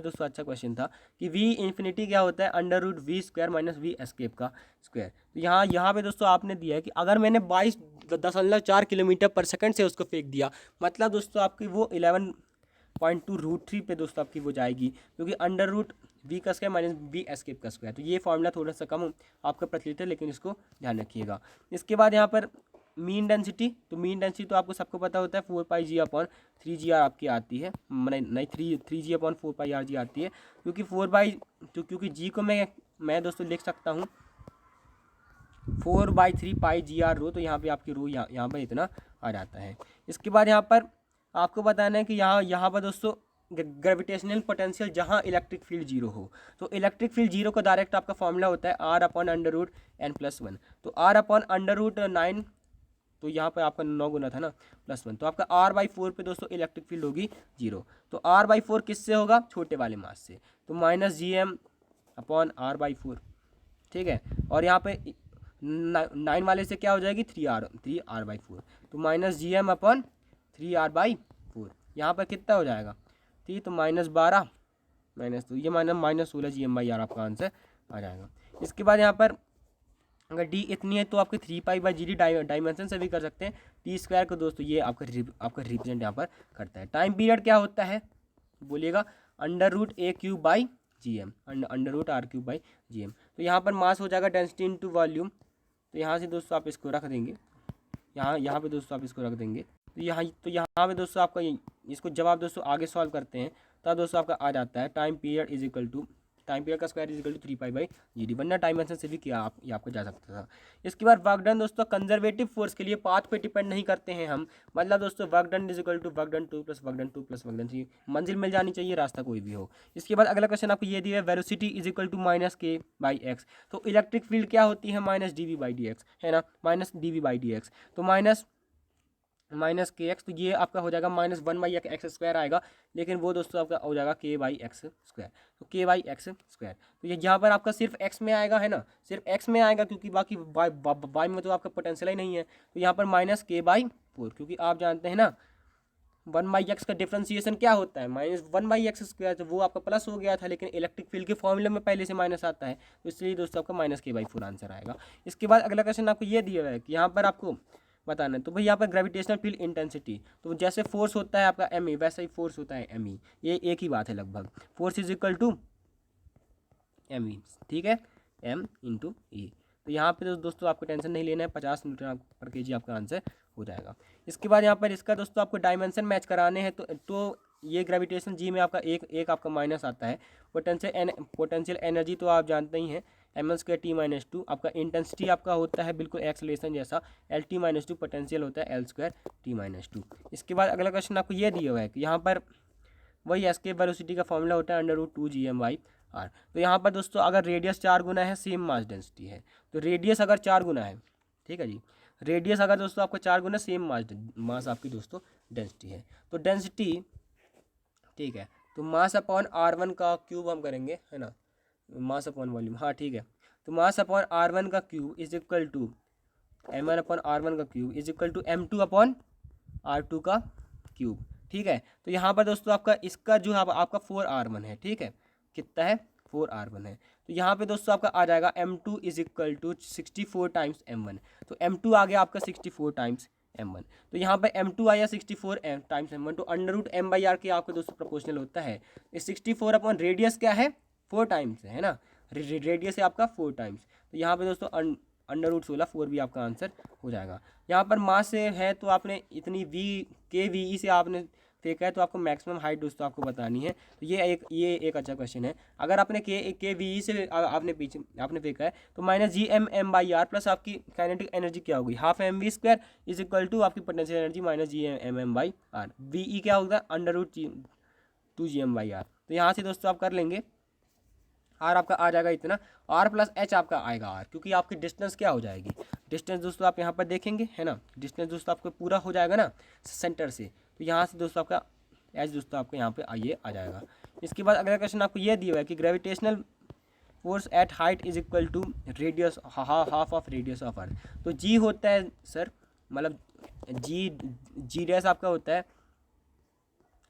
दोस्तों अच्छा क्वेश्चन था कि v∞ क्या होता है, √v² - v एस्केप का स्क्वायर। तो यहाँ पे दोस्तों आपने दिया है कि अगर मैंने 22.4 किलोमीटर/सेकंड से उसको फेंक दिया, मतलब दोस्तों आपकी वो 11.2 √3 पे दोस्तों आपकी वो जाएगी, क्योंकि √v² - v एस्केप का स्क्वायर। तो ये फॉर्मूला थोड़ा सा कम आपका प्रचलित है, लेकिन इसको ध्यान रखिएगा। इसके बाद यहाँ पर मीन डेंसिटी, तो मीन डेंसिटी तो आपको सबको पता होता है 4πg/3gr आपकी आती है, नहीं 3g/4πrg आती है, क्योंकि g को मैं दोस्तों लिख सकता हूँ 4/3πgr, तो यहाँ पे आपकी रो यहाँ पर इतना आ जाता है। इसके बाद यहाँ पर आपको बताना है कि यहाँ पर दोस्तों ग्रेविटेशनल पोटेंशियल जहाँ इलेक्ट्रिक फील्ड 0 हो, तो इलेक्ट्रिक फील्ड 0 का डायरेक्ट आपका फॉर्मूला होता है r/√n+1। तो r/√9, तो यहाँ पर आपका 9 गुना था ना, +1, तो आपका r/4 पे दोस्तों इलेक्ट्रिक फील्ड होगी 0। तो r/4 किससे होगा, छोटे वाले मास से, तो -gm/r/4, ठीक है, और यहाँ पे 9 वाले से क्या हो जाएगी, 3r/4, तो -gm/3r/4। यहाँ पर कितना हो जाएगा, 3, तो -12 तो ये -16 gm/r आपका आंसर आ जाएगा। इसके बाद यहाँ पर अगर d इतनी है तो आपके 3π/gd डायमेंशन से भी कर सकते हैं। t² को दोस्तों ये आपका रिप्रेजेंट यहाँ पर करता है। टाइम पीरियड क्या होता है बोलिएगा, √a³/gm, √r³/gm। तो यहाँ पर मास हो जाएगा डेंसिटी इनटू वॉल्यूम, तो यहाँ से दोस्तों आप इसको रख देंगे, यहाँ पे दोस्तों आप इसको रख देंगे। तो यहाँ पे दोस्तों आपका इसको जब आप दोस्तों आगे सॉल्व करते हैं तब दोस्तों आपका आ जाता है time period is equal to time period का square is equal to 3π/GD, वरना डायमेंशन से भी किया आप ये आपको जा सकता था। इसके बाद वर्क डन दोस्तों कंजर्वेटिव फोर्स के लिए पाथ पे डिपेंड नहीं करते हैं हम, मतलब दोस्तों work done is equal to work done 2 + work done 2 + work done 3, मंजिल मिल जानी चाहिए, रास्ता कोई भी हो। इसके बाद अगला क्वेश्चन आपको ये दिया है velocity is equal to -k/x, तो इलेक्ट्रिक फील्ड क्या होती है -dv/dx, है ना, -dv/dx, तो -k x, तो ये आपका हो जाएगा -1/x² आएगा, लेकिन वो दोस्तों आपका हो जाएगा k/x², तो k/x², तो ये यहाँ पर आपका सिर्फ x में आएगा, है ना, सिर्फ x में आएगा, क्योंकि बाकी y में तो आपका पोटेंशियल ही नहीं है, तो यहाँ पर -k/4, क्योंकि आप जानते हैं ना 1/x का डिफ्रेंसिएशन क्या होता है -1/x², तो वो आपका प्लस हो गया था, लेकिन इलेक्ट्रिक फील्ड के फॉर्मूले में पहले से माइनस आता है, तो इसलिए दोस्तों आपका -k/4 आंसर आएगा। इसके बाद अगला क्वेश्चन आपको ये दिया हुआ है कि यहाँ पर आपको बताना है, तो भाई यहाँ पर ग्रेविटेशनल फील्ड इंटेंसिटी, तो जैसे फोर्स होता है आपका m e, वैसा ही फोर्स होता है m e, ये एक ही बात है लगभग, force is equal to m e, ठीक है, m × e, तो यहाँ पे दोस्तों आपको टेंशन नहीं लेना है, 50 Nm/kg आपका आंसर हो जाएगा। इसके बाद यहाँ पर इसका दोस्तों आपको डायमेंशन मैच कराने हैं, तो ये ग्रेविटेशन जी में आपका एक आपका माइनस आता है। पोटेंशियल एनर्जी तो आप जानते ही हैं mL² T-2, आपका इंटेंसिटी आपका होता है बिल्कुल एक्सलेशन जैसा L_T-2, पोटेंशियल होता है L² T-2। इसके बाद अगला क्वेश्चन आपको ये दिया हुआ है कि यहाँ पर वही एस्केप वेलोसिटी का फॉर्मूला होता है √2gm/r, तो यहाँ पर दोस्तों अगर रेडियस 4 गुना है, सेम मास डेंसिटी है, तो रेडियस अगर 4 गुना है, ठीक है जी, रेडियस अगर दोस्तों आपको 4 गुना, सेम मास आपकी दोस्तों डेंसिटी है, तो डेंसिटी, ठीक है, तो मास अपॉन r1 का क्यूब हम करेंगे, है ना, मास अपॉन वॉल्यूम, हाँ ठीक है, तो मास अपॉन r1 का cube is equal to m1/r1 का cube is equal to m2/r2 का क्यूब, ठीक है। तो यहाँ पर दोस्तों आपका इसका जो आपका 4r1 है, ठीक है, कितना है 4r1 है, तो यहाँ पे दोस्तों आपका आ जाएगा m2 is equal to 64 times m1, तो m2 आ गया आपका 64 टाइम्स m1, तो यहाँ पे m2 आया 64 टाइम्स m1, तो √m/r के आपके दोस्तों प्रोपोर्शनल होता है, इस 64 अपॉन रेडियस क्या है 4 टाइम्स है ना, रेडियस है आपका 4 टाइम्स, तो यहाँ पे दोस्तों √16 4 भी आपका आंसर हो जाएगा। यहाँ पर मास से है तो आपने इतनी kVe से आपने फेंका है, तो आपको मैक्सिमम हाइट दोस्तों आपको बतानी है, तो ये एक अच्छा क्वेश्चन है। अगर आपने kVe से आपने फेंका है, तो -gmm/r प्लस आपकी काइनेटिक एनर्जी क्या होगी, ½ mv² = आपकी पोटेंशियल एनर्जी -gmm/r, ve क्या होगा √2gm/r, तो यहाँ से दोस्तों आप कर लेंगे, आर आपका आ जाएगा इतना, आर प्लस एच आपका आएगा आर, क्योंकि आपकी डिस्टेंस क्या हो जाएगी, डिस्टेंस दोस्तों आप यहाँ पर देखेंगे, है ना, डिस्टेंस दोस्तों आपको पूरा हो जाएगा ना सेंटर से, तो यहाँ से दोस्तों आपका एच दोस्तों आपको यहाँ पे आइए आ जाएगा। इसके बाद अगला क्वेश्चन आपको ये दिया हुआ है कि gravitational force at height is equal to radius half of radius of earth, तो जी होता है सर, मतलब जी डैश आपका होता है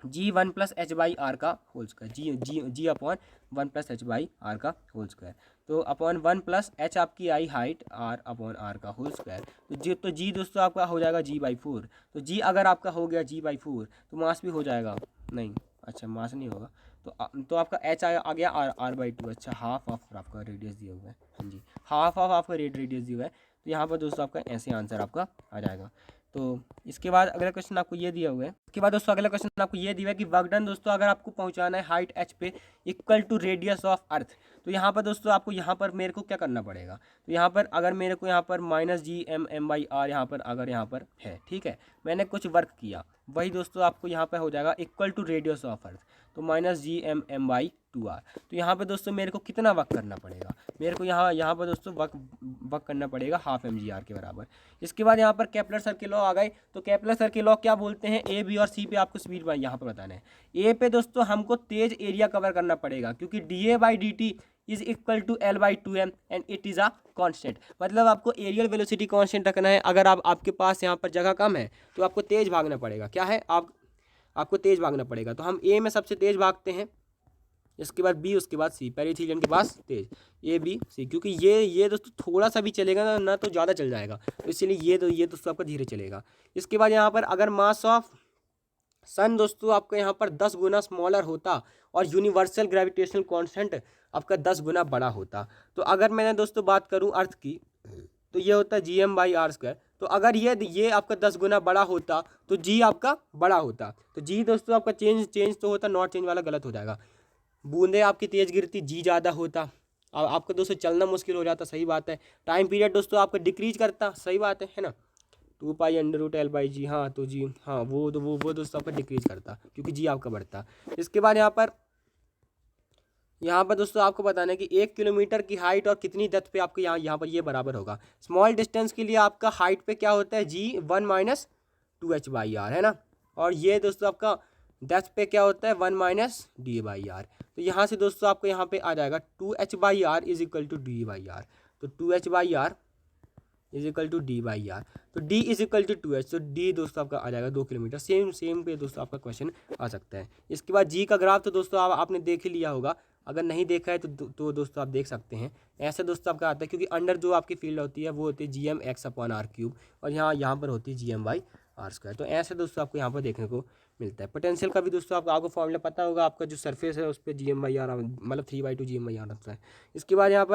g1 + h/r का होल स्क्वायर, जी अपॉन 1 + h/r का होल स्क्वायर, तो अपॉन 1 + h आपकी आई हाइट, r अपॉन r का होल स्क्वायर, तो जी दोस्तों आपका हो जाएगा g/4, तो जी अगर आपका हो गया g/4 तो मास भी हो जाएगा, नहीं अच्छा मास नहीं होगा, तो आपका h आ गया r/2, अच्छा हाफ ऑफ आपका रेडियस दिया हुआ है, हाँ जी हाफ ऑफ आपका रेडियस दिया हुआ है, तो यहाँ पर दोस्तों आपका ऐसे आंसर आपका आ जाएगा। तो इसके बाद अगला क्वेश्चन आपको ये दिया हुआ है, इसके बाद दोस्तों अगला क्वेश्चन आपको ये दिया है कि वर्क डन दोस्तों अगर आपको पहुंचाना है हाइट h पे equal to radius of earth, तो यहाँ पर दोस्तों आपको यहाँ पर मेरे को क्या करना पड़ेगा, तो यहाँ पर अगर मेरे को यहाँ पर -gmm/r यहाँ पर अगर यहाँ पर है, ठीक है, मैंने कुछ वर्क किया, वही दोस्तों आपको यहाँ पर हो जाएगा equal to radius of earth, तो -gmm/2r, तो यहाँ पे दोस्तों मेरे को कितना वर्क करना पड़ेगा, मेरे को यहाँ पर दोस्तों वर्क करना पड़ेगा ½ mgr के बराबर। इसके बाद यहाँ पर केपलर सर के लॉ आ गए, तो केपलर सर के लॉ क्या बोलते हैं, ए बी और सी पे आपको स्पीड यहाँ पर बताना है। ए पे दोस्तों हमको तेज एरिया कवर करना पड़ेगा, क्योंकि dA/dt is equal to L/2m and it is a constant, मतलब आपको एरियल वेलोसिटी कांस्टेंट रखना है। अगर आपके पास यहाँ पर जगह कम है तो आपको तेज भागना पड़ेगा, क्या है आपको तेज भागना पड़ेगा, तो हम ए में सबसे तेज भागते हैं, इसके बाद बी, उसके बाद सी, पेरिथीलियन के पास तेज ए बी सी, क्योंकि ये दोस्तों थोड़ा सा भी चलेगा ना तो ज़्यादा चल जाएगा, तो इसीलिए ये दोस्तों आपका धीरे चलेगा। इसके बाद यहाँ पर अगर मास ऑफ सन दोस्तों आपका यहाँ पर 10 गुना स्मॉलर होता और यूनिवर्सल ग्रेविटेशनल कांस्टेंट आपका 10 गुना बड़ा होता, तो अगर मैंने दोस्तों बात करूँ अर्थ की, तो ये होता है gm/r², तो अगर ये आपका 10 गुना बड़ा होता तो जी आपका बड़ा होता, तो जी दोस्तों आपका चेंज तो होता, नॉट चेंज वाला गलत हो जाएगा, बूंदे आपकी तेज़ गिरती, जी ज़्यादा होता, आपका दोस्तों चलना मुश्किल हो जाता, सही बात है। टाइम पीरियड दोस्तों आपका डिक्रीज करता, सही बात है ना। 2 पाई अंडर रूट L/G, हाँ तो जी हाँ वो दोस्तों आपका डिक्रीज करता क्योंकि जी आपका बढ़ता। इसके बाद यहाँ पर दोस्तों आपको बताना है कि 1 किलोमीटर की हाइट और कितनी डेप्थ पे आपको यहाँ पर ये बराबर होगा। स्मॉल डिस्टेंस के लिए आपका हाइट पे क्या होता है, जी 1 - 2h/r है ना। और ये दोस्तों आपका डेप्थ पे क्या होता है, 1 - d/r। तो यहाँ से दोस्तों आपको यहाँ पे आ जाएगा 2h/r is equal to d/r। तो 2h/r is equal to d/r। तो d is equal to 2h, तो d दोस्तों आपका आ जाएगा 2 किलोमीटर। सेम सेम पे दोस्तों आपका क्वेश्चन आ सकता है। इसके बाद g का ग्राफ तो दोस्तों आपने देख ही लिया होगा, अगर नहीं देखा है तो दोस्तों आप देख सकते हैं। ऐसे दोस्तों आपका आता है क्योंकि अंडर जो आपकी फील्ड होती है वो होती है GMX/r³ और यहाँ पर होती है GM/r²। तो ऐसे दोस्तों आपको यहाँ पर देखने को मिलता है। पोटेंशियल का भी दोस्तों आपको फॉर्मूला पता होगा, आपका जो सरफेस है उस पर GM/r मतलब 3/2 GM/r होता है। इसके बाद यहाँ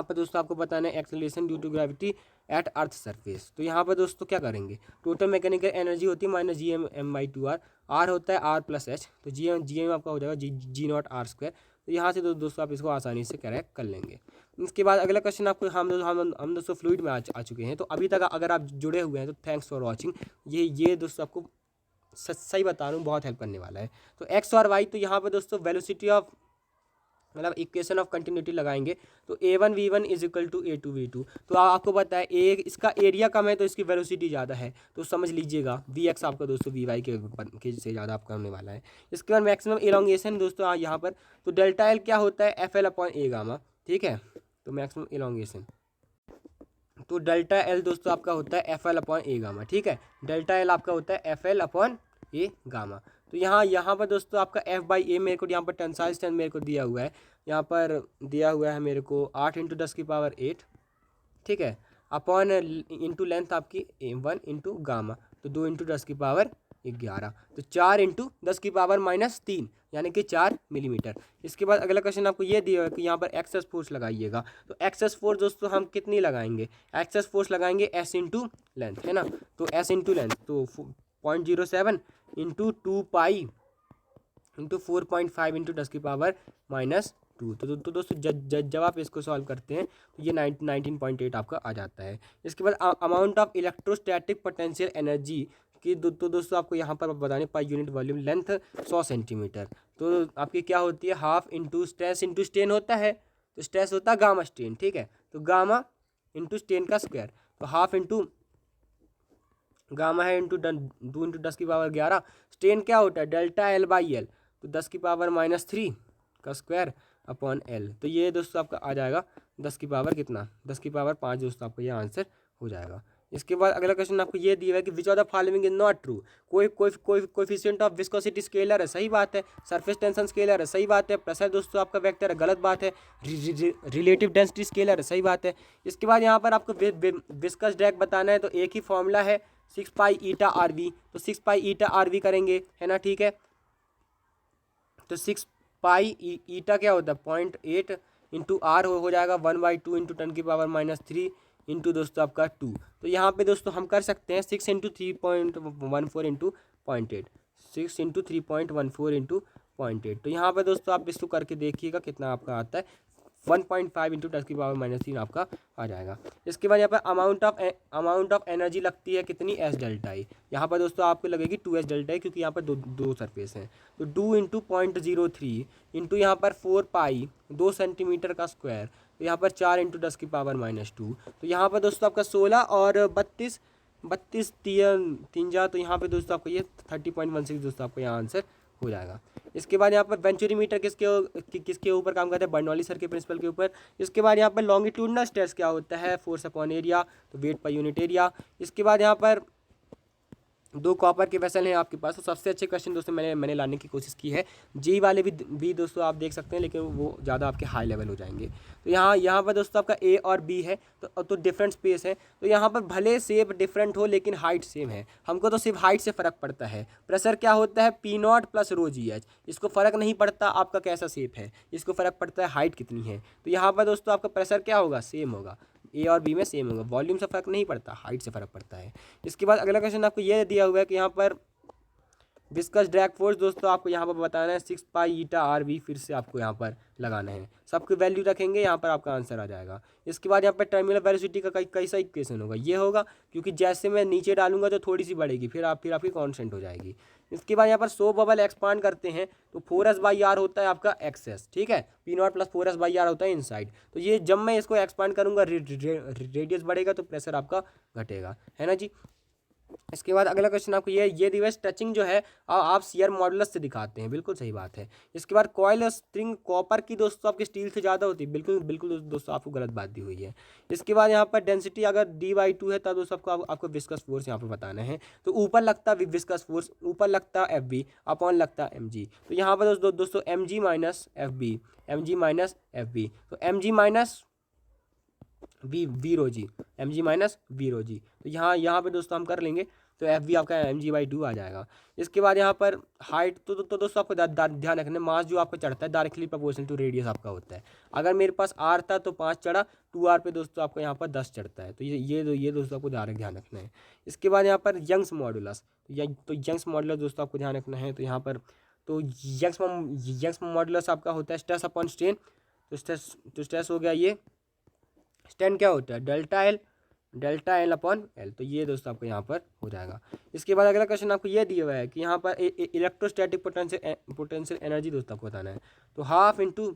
पर दोस्तों आपको बताना है acceleration due to gravity at earth surface. तो यहाँ पर दोस्तों क्या करेंगे, टोटल मैकेनिकल एनर्जी होती है -GM/m/2r, आर होता है r+h, तो जी एम आपका हो जाएगा G0r²। तो यहाँ से दोस्तों आप इसको आसानी से करेक्ट कर लेंगे। इसके बाद अगला क्वेश्चन आपको हम दोस्तों फ्लूइड में आ चुके हैं। तो अभी तक अगर आप जुड़े हुए हैं तो थैंक्स फॉर वॉचिंग। ये दोस्तों आपको सही बता रहा हूँ, बहुत हेल्प करने वाला है। तो एक्स और वाई, तो यहाँ पर दोस्तों वेलोसिटी ऑफ मतलब इक्वेशन ऑफ कंटिन्यूटी लगाएंगे। तो A1V1 is equal to A2V2। तो आपको पता है इसका एरिया कम है तो इसकी वेलोसिटी ज़्यादा है, तो समझ लीजिएगा VX आपका दोस्तों VY के से ज़्यादा आपका होने वाला है। इसके बाद मैक्सिमम इलोंगेशन दोस्तों यहाँ पर, तो डेल्टा L क्या होता है, FL/A, ठीक है। तो मैक्सिमम इलोंगेशन, तो डेल्टा L दोस्तों आपका होता है FL/A, ठीक है। डेल्टा L आपका होता है FL/A। तो यहाँ पर दोस्तों आपका F/A मेरे को यहाँ पर टेंसाइल स्ट्रेंथ मेरे को दिया हुआ है, यहाँ पर दिया हुआ है मेरे को 8 × 10⁸, ठीक है। अपॉन इंटू लेंथ आपकी 1 इंटू गामा, तो 2 × 10⁻11, तो 4 × 10⁻³ यानी कि 4 मिलीमीटर। इसके बाद अगला क्वेश्चन आपको ये दिया है कि यहाँ पर एक्सेस फोर्स लगाइएगा। तो एक्सेस फोर्स दोस्तों हम कितनी लगाएंगे, एक्सेस फोर्स लगाएंगे S इंटू लेंथ, है ना। तो S इंटू लेंथ, तो 0.07 इंटू 2 पाई इंटू 4.5 इंटू 10⁻⁻²। तो दोस्तों जब आप इसको सॉल्व करते हैं तो ये 19.8 आपका आ जाता है। इसके बाद amount of electrostatic potential energy की तो दोस्तों आपको यहाँ पर बताने per unit volume length 100 centimetre. तो आपकी क्या होती है, half into stress into strain होता है, तो स्ट्रेस होता है गामा स्ट्रेन, ठीक है। तो गामा इंटू स्ट्रेन का स्क्वायर, तो हाफ इंटू गामा है इंटू 2 × 10⁻11। स्ट्रेन क्या होता है, डेल्टा L/L, तो 10⁻³ का स्क्वायर अपॉन L। तो ये दोस्तों आपका आ जाएगा 10 कितना, 10⁵ दोस्तों आपका ये आंसर हो जाएगा। इसके बाद अगला क्वेश्चन आपको ये दिया है कि which of the following is not true. Coefficient of viscosity scalar है, सही बात है। सरफेस टेंशन स्केलर है, सही बात है। प्रेशर दोस्तों आपका वेक्टर है, गलत बात है। रिलेटिव डेंसिटी स्केलर है, सही बात है। इसके बाद यहाँ पर आपको विस्कस ड्रैग बताना है, तो एक ही फॉर्मूला है 6π∗RV, तो 6π∗RV करेंगे, है ना, ठीक है। तो 6π क्या होता है 0.8 इंटू R हो जाएगा 1/2 इंटू 10⁻³ इंटू दोस्तों आपका 2। तो यहाँ पे दोस्तों हम कर सकते हैं 6 × 3.14 इंटू 0.8, 6 × 3.14 इंटू 0.8। तो यहाँ पे दोस्तों आप इसको करके देखिएगा कितना आपका आता है, 1.5 इंटू 10⁻³ आपका आ जाएगा। इसके बाद यहाँ पर अमाउंट ऑफ एनर्जी लगती है कितनी, S∆I। यहाँ पर दोस्तों आपको लगेगी 2S∆I क्योंकि यहाँ पर दो सरफेस हैं। तो 2 इंटू 0.03 इंटू यहाँ पर 4π 2 सेंटीमीटर का स्क्वायर, तो यहाँ पर 4 इंटू 10⁻²। तो यहाँ पर दोस्तों आपका 16 और 32 3 जा, तो यहाँ पर दोस्तों आपको ये 30.16 दोस्तों आपको यहाँ आंसर हो जाएगा। इसके बाद यहाँ पर वेंचुरीमीटर किसके ऊपर काम करता है, बर्नौली सर के प्रिंसिपल के ऊपर। इसके बाद यहाँ पर लॉन्गिट्यूडनल स्ट्रेस क्या होता है, फोर्स अपॉन एरिया, तो वेट पर यूनिट एरिया। इसके बाद यहाँ पर 2 कॉपर के वेसल हैं आपके पास। तो सबसे अच्छे क्वेश्चन दोस्तों मैंने लाने की कोशिश की है। जी वाले भी दोस्तों आप देख सकते हैं, लेकिन वो ज़्यादा आपके हाई लेवल हो जाएंगे। तो यहाँ पर दोस्तों आपका A और B है, तो डिफरेंट स्पेस है। तो यहाँ पर भले शेप डिफरेंट हो लेकिन हाइट सेम है। हमको तो सिर्फ हाइट से फ़र्क पड़ता है। प्रेशर क्या होता है P0 + ρgh, इसको फ़र्क नहीं पड़ता आपका कैसा शेप है, इसको फ़र्क पड़ता है हाइट कितनी है। तो यहाँ पर दोस्तों आपका प्रेशर क्या होगा, सेम होगा, A और B में सेम होगा। वॉल्यूम से फ़र्क नहीं पड़ता, हाइट से फ़र्क पड़ता है। इसके बाद अगला क्वेश्चन आपको ये दिया हुआ है कि यहाँ पर विस्कस ड्रैग फोर्स दोस्तों आपको यहाँ पर बताना है 6 पाई ईटा आर वी, फिर से आपको यहाँ पर लगाना है, सबकी वैल्यू रखेंगे, यहाँ पर आपका आंसर आ जाएगा। इसके बाद यहाँ पर टर्मिनल वेलोसिटी का कैसा इक्वेशन होगा, ये होगा, क्योंकि जैसे मैं नीचे डालूंगा तो थोड़ी सी बढ़ेगी, फिर आपकी कांस्टेंट हो जाएगी। इसके बाद यहाँ पर 100 बबल एक्सपांड करते हैं तो 4s/r होता है आपका एक्सेस, ठीक है, P0 + 4s/r होता है इनसाइड। तो ये जब मैं इसको एक्सपांड करूँगा रेडियस बढ़ेगा तो प्रेशर आपका घटेगा, है ना जी। इसके बाद अगला क्वेश्चन आपको ये रिवर्स टचिंग जो है आप शियर मॉडुलस से दिखाते हैं, बिल्कुल सही बात है। इसके बाद कॉइल और स्प्रिंग कॉपर की दोस्तों आपकी स्टील से ज़्यादा होती है, बिल्कुल बिल्कुल दोस्तों आपको गलत बात दी हुई है। इसके बाद यहाँ पर डेंसिटी अगर d/2 है तब दोस्तों आपको विस्कस फोर्स यहाँ पर बताना है। तो ऊपर लगता विस्कस फोर्स, ऊपर लगता Fb अपॉन लगता mg, तो यहाँ पर दोस्तों mg minus Fb, mg minus Fb, तो mg minus v rho g, mg minus v rho g, तो यहाँ पे दोस्तों हम कर लेंगे, तो Fv आपका mg/2 आ जाएगा। इसके बाद यहाँ पर हाइट तो दोस्तों आपको ध्यान रखना, मास जो आपको चढ़ता है डायरेक्टली प्रोपोर्शनल टू रेडियस आपका होता है। अगर मेरे पास r था तो 5 चढ़ा, 2r पे दोस्तों आपको यहाँ पर 10 चढ़ता है, तो ये दोस्तों आपको ध्यान रखना है। इसके बाद यहाँ पर यंग्स मॉडुलस, तो यंग्स मॉडुलस दोस्तों आपको ध्यान रखना है। तो यहाँ पर तो यंग्स मॉडुलस आपका होता है स्ट्रेस अपॉन स्ट्रेन, तो स्ट्रेस हो गया, ये स्ट्रेन क्या होता है डेल्टा एल अपॉन एल, तो ये दोस्तों आपको यहाँ पर हो जाएगा। इसके बाद अगला क्वेश्चन आपको ये दिया हुआ है कि यहाँ पर इलेक्ट्रोस्टैटिक पोटेंशियल एनर्जी दोस्तों आपको बताना है। तो half into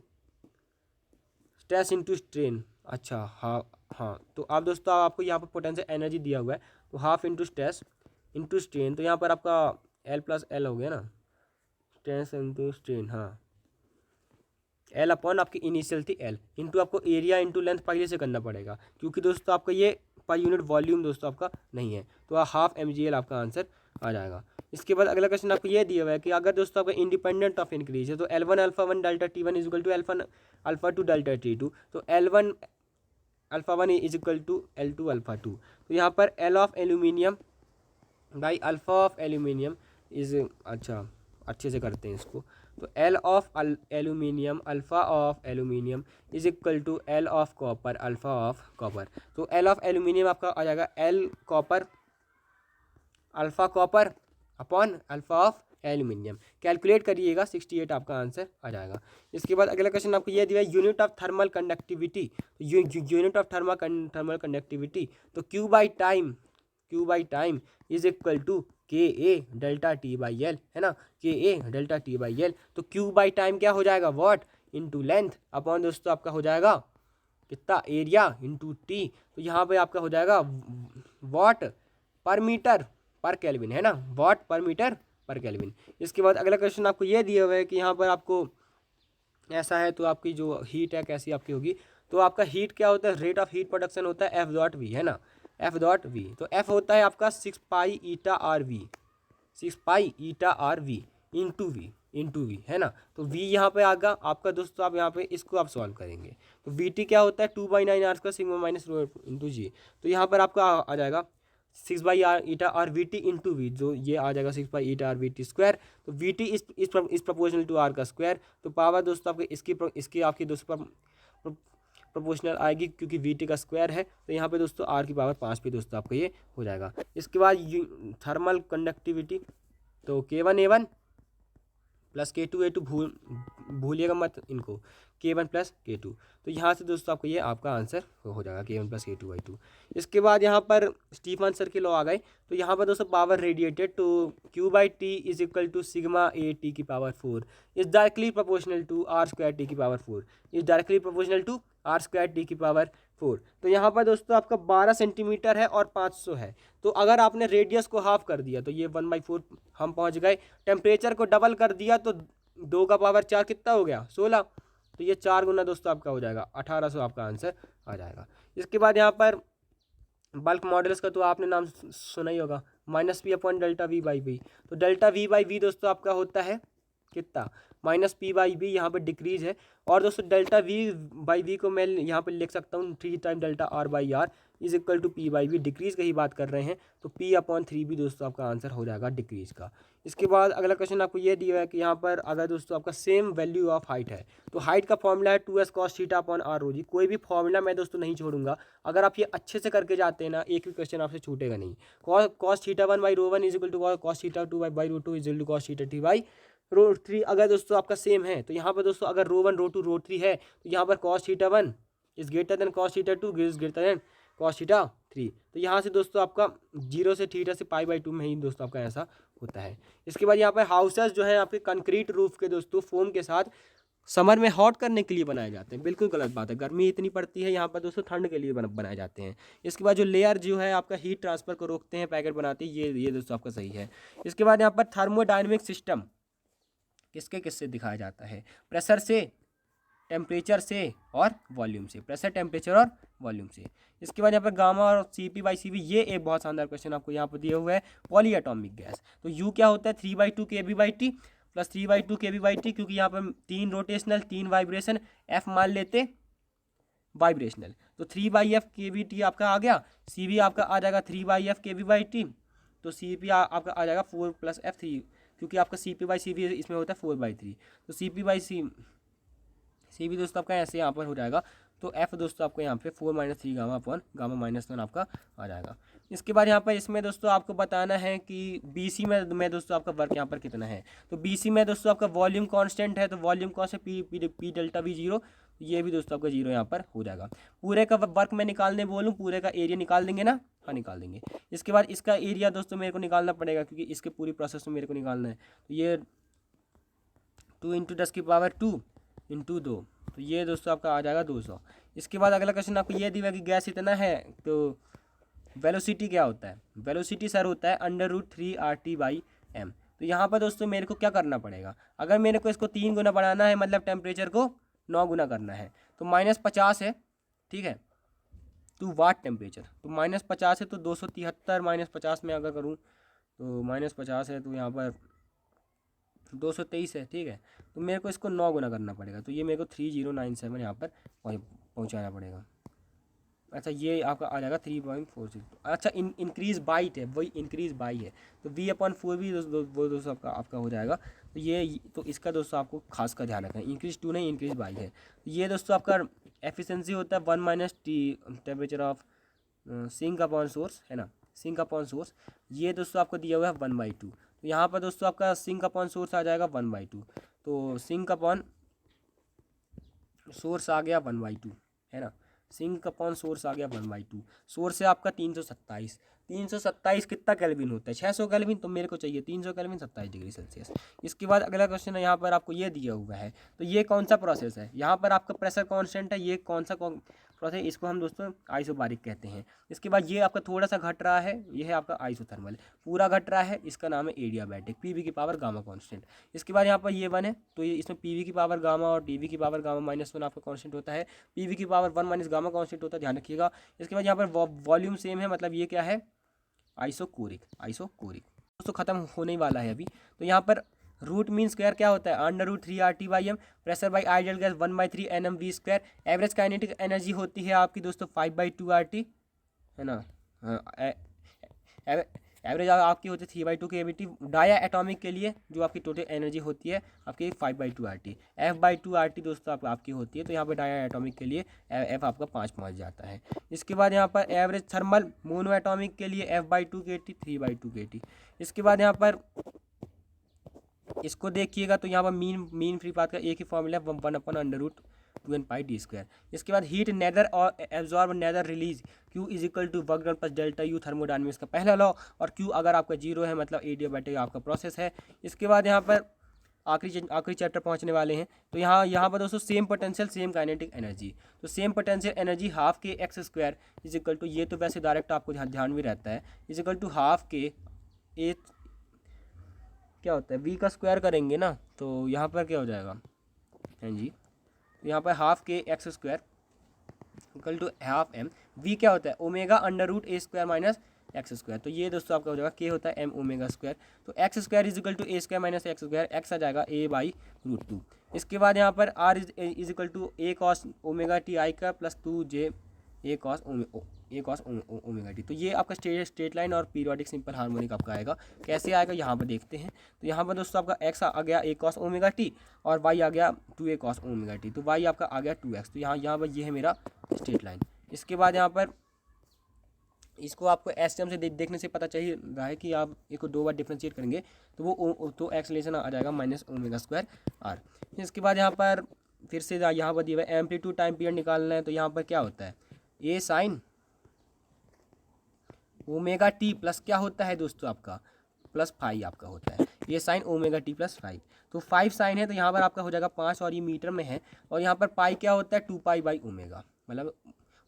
stress into strain, अच्छा हाँ, तो आप दोस्तों आपको यहाँ पर पोटेंशियल एनर्जी दिया हुआ है, तो half into stress into strain, तो यहाँ पर आपका L+L हो गया ना, स्ट्रेस इंटू स्ट्रेन, हाँ, एल अपॉन आपकी इनिशियल थी एल, इंटू आपको एरिया इंटू लेंथ पहले से करना पड़ेगा, क्योंकि दोस्तों आपका ये पर यूनिट वॉल्यूम दोस्तों आपका नहीं है, तो हाफ mgl आपका आंसर आ जाएगा। इसके बाद अगला क्वेश्चन आपको ये दिया हुआ है कि अगर दोस्तों आपका इंडिपेंडेंट ऑफ इंक्रीज है, तो L1 α1 delta T1 is equal to L1 α2 delta T2, तो L1 α1 is equal to L2 α2, तो यहाँ पर L of aluminium by alpha of aluminium is, अच्छा अच्छे से करते हैं इसको, तो L of aluminium alpha of aluminium is equal to L of copper alpha of copper, तो L ऑफ एल्यूमिनियम आपका आ जाएगा L copper alpha copper upon alpha of aluminium, calculate करिएगा 68 आपका आंसर आ जाएगा। इसके बाद अगला क्वेश्चन आपको ये दिया है unit of thermal conductivity, unit of thermal conductivity, तो Q by time is equal to KA delta T/L, है ना, KA डेल्टा T/L, तो Q बाई टाइम क्या हो जाएगा, वॉट इंटू लेंथ अपॉन दोस्तों आपका हो जाएगा कितना, एरिया इंटू T, तो यहाँ पे आपका हो जाएगा वॉट पर मीटर पर केल्विन, है ना, वॉट पर मीटर पर केल्विन। इसके बाद अगला क्वेश्चन आपको ये दिया हुआ है कि यहाँ पर आपको ऐसा है, तो आपकी जो हीट है कैसी आपकी होगी, तो आपका हीट क्या होता है, रेट ऑफ हीट प्रोडक्शन होता है F.V, है ना, F.V, तो F होता है आपका 6 पाई ईटा आर वी इंटू वी, है ना, तो V यहाँ पे आगा आपका दोस्तों, आप यहाँ पे इसको आप सॉल्व करेंगे, तो VT क्या होता है 2/9r² sigma minus rho into g, तो यहाँ पर आपका आ जाएगा 6/r eta r v t into v, जो ये आ जाएगा 6 eta r v t square, तो v t is proportional to r का स्क्वायर, तो पावर दोस्तों आपके इसकी आपकी दोस्तों प्रोपोर्शनल आएगी, क्योंकि वी टी का स्क्वायर है, तो यहाँ पे दोस्तों आर की पावर 5 पे दोस्तों आपको ये हो जाएगा। इसके बाद थर्मल कंडक्टिविटी, तो K1A1 प्लस K2A2 भूलिएगा मत इनको, K1 प्लस K2, तो यहाँ से दोस्तों आपको ये आपका आंसर हो जाएगा K1 प्लस K2/2। इसके बाद यहाँ पर स्टीफन सर के लॉ आ गए, तो यहाँ पर दोस्तों power radiated to Q/T is equal to sigma A T की power 4 is directly proportional to R² T की power 4 is directly proportional to R² T की पावर 4, तो यहाँ पर दोस्तों आपका 12 सेंटीमीटर है और 500 है, तो अगर आपने रेडियस को हाफ कर दिया तो ये 1/4 हम पहुँच गए, टेम्परेचर को डबल कर दिया तो 2 का पावर 4 कितना हो गया 16, तो ये 4 गुना दोस्तों आपका हो जाएगा 1800 आपका आंसर आ जाएगा। इसके बाद यहाँ पर बल्क मॉडल्स का तो आपने नाम सुना ही होगा, -P अपॉन डेल्टा V/V, तो डेल्टा V/V दोस्तों आपका होता है कितना -P/V, यहाँ पर डिक्रीज है, और दोस्तों डेल्टा V/V को मैं यहाँ पर लिख सकता हूँ 3 time delta R/R, is equal to P by V, decrease की ही बात कर रहे हैं तो पी अपॉन थ्री भी दोस्तों आपका आंसर हो जाएगा डिक्रीज का। इसके बाद अगला क्वेश्चन आपको ये दिया है कि यहाँ पर अगर दोस्तों आपका सेम वैल्यू ऑफ हाइट है तो हाइट का फॉर्मूला है 2s cos theta upon r rho g. कोई भी फॉर्मूला मैं दोस्तों नहीं छोड़ूंगा, अगर आप ये अच्छे से करके जाते हैं ना एक भी क्वेश्चन आपसे छूटेगा नहीं। cos theta one by rho one is equal to cos theta two by rho two is equal to cos theta three by rho three. अगर दोस्तों आपका सेम है तो यहाँ पर दोस्तों अगर row one row two row three है तो यहाँ पर cos theta one is greater than cos theta two is greater than cos theta three. तो यहाँ से दोस्तों आपका जीरो से थीटा से पाई बाई टू में ही दोस्तों आपका ऐसा होता है। इसके बाद यहाँ पर हाउसेस जो है आपके कंक्रीट रूफ के दोस्तों फोम के साथ समर में हॉट करने के लिए बनाए जाते हैं, बिल्कुल गलत बात है। गर्मी इतनी पड़ती है यहाँ पर दोस्तों, ठंड के लिए बनाए जाते हैं। इसके बाद जो लेयर जो है आपका हीट ट्रांसफर को रोकते हैं, पैकेट बनाते हैं, ये दोस्तों आपका सही है। इसके बाद यहाँ पर थर्मोडायनेमिक सिस्टम किसके किससे दिखाया जाता है? प्रेशर से, टेम्परेचर से और वॉल्यूम से। प्रेशर, टेम्परेचर और वॉल्यूम से। इसके बाद यहाँ पर गामा और सीपी बाई सीवी, ये एक बहुत शानदार क्वेश्चन आपको यहाँ पर दिया हुआ है। पॉली एटॉमिक गैस, तो यू क्या होता है 3/2 KB by T plus 3/2 KB by T, क्योंकि यहाँ पर 3 रोटेशनल 3 वाइब्रेशन, एफ मान लेते वाइब्रेशनल, तो 3/f KBT आपका आ गया। CV आपका आ जाएगा 3/f KB बाई टी, तो CP आपका आ जाएगा 4 + F3, क्योंकि आपका CP बाई CV इसमें होता है 4/3, तो CP बाई CV दोस्तों आपका ऐसे यहाँ पर हो जाएगा। तो F दोस्तों आपको यहाँ पे 4 - 3 गामा अपॉन गामा -1 आपका आ जाएगा। इसके बाद यहाँ पर इसमें दोस्तों आपको बताना है कि BC में दोस्तों आपका वर्क यहाँ पर कितना है। तो BC में दोस्तों आपका वॉल्यूम कांस्टेंट है, तो वॉल्यूम कौन से पी डेल्टा V 0, ये भी दोस्तों आपका 0 यहाँ पर हो जाएगा। पूरे का वर्क मैं निकालने बोलूँ, पूरे का एरिया निकाल देंगे ना? हाँ निकाल देंगे। इसके बाद इसका एरिया दोस्तों मेरे को निकालना पड़ेगा, क्योंकि इसके पूरी प्रोसेस में मेरे को निकालना है। तो ये 2 × 10⁻² × 2, तो ये दोस्तों आपका आ जाएगा 200। इसके बाद अगला क्वेश्चन आपको ये दिया कि गैस इतना है, तो वेलोसिटी क्या होता है? वेलोसिटी सर होता है √3 RT/m। तो यहाँ पर दोस्तों मेरे को क्या करना पड़ेगा? अगर मेरे को इसको 3 गुना बढ़ाना है, मतलब टेम्परेचर को 9 गुना करना है, तो -50 है, ठीक है, टू वाट टेम्परेचर, तो -50 है तो 273 -50 में अगर करूँ तो -50 है तो यहाँ पर 223 है, ठीक है। तो मेरे को इसको 9 गुना करना पड़ेगा, तो ये मेरे को 3097 यहाँ पर पहुँचाना पड़ेगा। अच्छा ये आपका आ जाएगा 3.46। अच्छा इंक्रीज बाइट है, वही इंक्रीज बाई है, तो V/4 भी वो दोस्तों आपका हो जाएगा। तो ये तो इसका दोस्तों आपको खास का ध्यान रखना है, इंक्रीज 2 नहीं इंक्रीज बाई है। तो ये दोस्तों आपका एफिशिएंसी होता है 1 - T temperature of sink upon source, है ना, सिंक अपॉन सोर्स। ये दोस्तों आपको दिया हुआ है 1/2, तो यहाँ पर दोस्तों आपका सिंक अपॉन सोर्स आ जाएगा 1/2, तो सिंक अपॉन सोर्स आ गया 1/2, है ना, सिंक अपॉन सोर्स आ गया 1/2। सोर्स से आपका 327 कितना केल्विन होता है? 600 केल्विन, तो मेरे को चाहिए 300 केल्विन 27 डिग्री सेल्सियस। इसके बाद अगला क्वेश्चन है, यहाँ पर आपको ये दिया हुआ है, तो ये कौन सा प्रोसेस है? यहाँ पर आपका प्रेशर कांस्टेंट है, ये कौन सा प्रोसेस? इसको हम दोस्तों आइसोबारिक कहते हैं। इसके बाद ये आपका थोड़ा सा घट रहा है, ये है आपका आइसोथर्मल। पूरा घट रहा है, इसका नाम है एडियाबैटिक, PV की पावर गामा कांस्टेंट। इसके बाद यहाँ पर ये 1 है, तो ये इसमें PV की पावर गामा और TV की पावर गामा -1 आपका कांस्टेंट होता है। PV की पावर 1 - गामा कांस्टेंट होता है, ध्यान रखिएगा। इसके बाद यहाँ पर वॉल्यूम सेम है, मतलब ये क्या है? आइसोकोरिक। दोस्तों खत्म होने वाला है अभी। तो यहाँ पर रूट मीन स्क्वायर क्या होता है? √3 RT/m। Pressure by ideal gas 1/3 nm²। Average kinetic energy होती है आपकी दोस्तों 5/2 RT, है ना। एवरेज आपकी होती है 3/2 KBT। डाया एटॉमिक के लिए जो आपकी टोटल एनर्जी होती है आपकी 5/2 RT। F/2 RT दोस्तों आपकी होती है, तो यहाँ पर डाया एटॉमिक के लिए F आपका 5 पहुँच जाता है। इसके बाद यहाँ पर एवरेज थर्मल मोनो एटॉमिक के लिए F/2 KT 3/2 KT। इसके बाद यहाँ पर इसको देखिएगा, तो यहाँ पर मीन फ्री पाथ का एक ही फॉर्मूला है 1/√2n πd²। इसके बाद हीट नेदर और absorb neither release Q = work done plus delta U thermodynamics का पहला लॉ, और Q अगर आपका 0 है मतलब एडियाबैटिक आपका प्रोसेस है। इसके बाद यहाँ पर आखिरी चैप्टर पहुँचने वाले हैं। तो यहाँ पर दोस्तों same potential same kinetic energy, तो सेम पोटेंशियल एनर्जी ½ KX² = ये तो वैसे डायरेक्ट आपको ध्यान में रहता है, = ½ K A क्या होता है, V का स्क्वायर करेंगे ना, तो यहाँ पर क्या हो जाएगा, हैं जी, तो यहाँ पर ½ KX² = ½ M। V क्या होता है? ω√A² - x²। तो ये दोस्तों आपका हो जाएगा K होता है m⍵², तो x² = A² - x², x आ जाएगा A/√2। इसके बाद यहाँ पर R = A cos ω t i² + 2j A cos omega t. तो ये आपका स्ट्रेट लाइन और पीरियोडिक सिंपल हार्मोनिक आपका आएगा। कैसे आएगा यहाँ पर देखते हैं। तो यहाँ पर दोस्तों आपका एक्स आ गया ए कॉस ओमेगा टी और वाई आ गया 2a कॉस ओमेगा टी। तो वाई आपका आ गया 2x। तो यहाँ पर ये है मेरा स्ट्रेट लाइन। इसके बाद यहाँ पर इसको आपको एसटीएम से देखने से पता चाहिए रहा है कि आप एक को 2 बार डिफ्रेंशिएट करेंगे तो वो तो एक्सलेशन आ जाएगा माइनस ओमेगा स्क्वायर आर। इसके बाद यहाँ पर फिर से यहाँ पर दिया हुआ है एम्पलीट्यूड टाइम पीरियड निकालना है। तो यहाँ पर क्या होता है ए साइन ओमेगा टी प्लस क्या होता है दोस्तों आपका प्लस 5 आपका होता है ये साइन ओमेगा टी प्लस 5। तो 5 साइन है तो यहाँ पर आपका हो जाएगा 5 और ये मीटर में है। और यहाँ पर पाई क्या होता है 2 पाई बाई ओमेगा, मतलब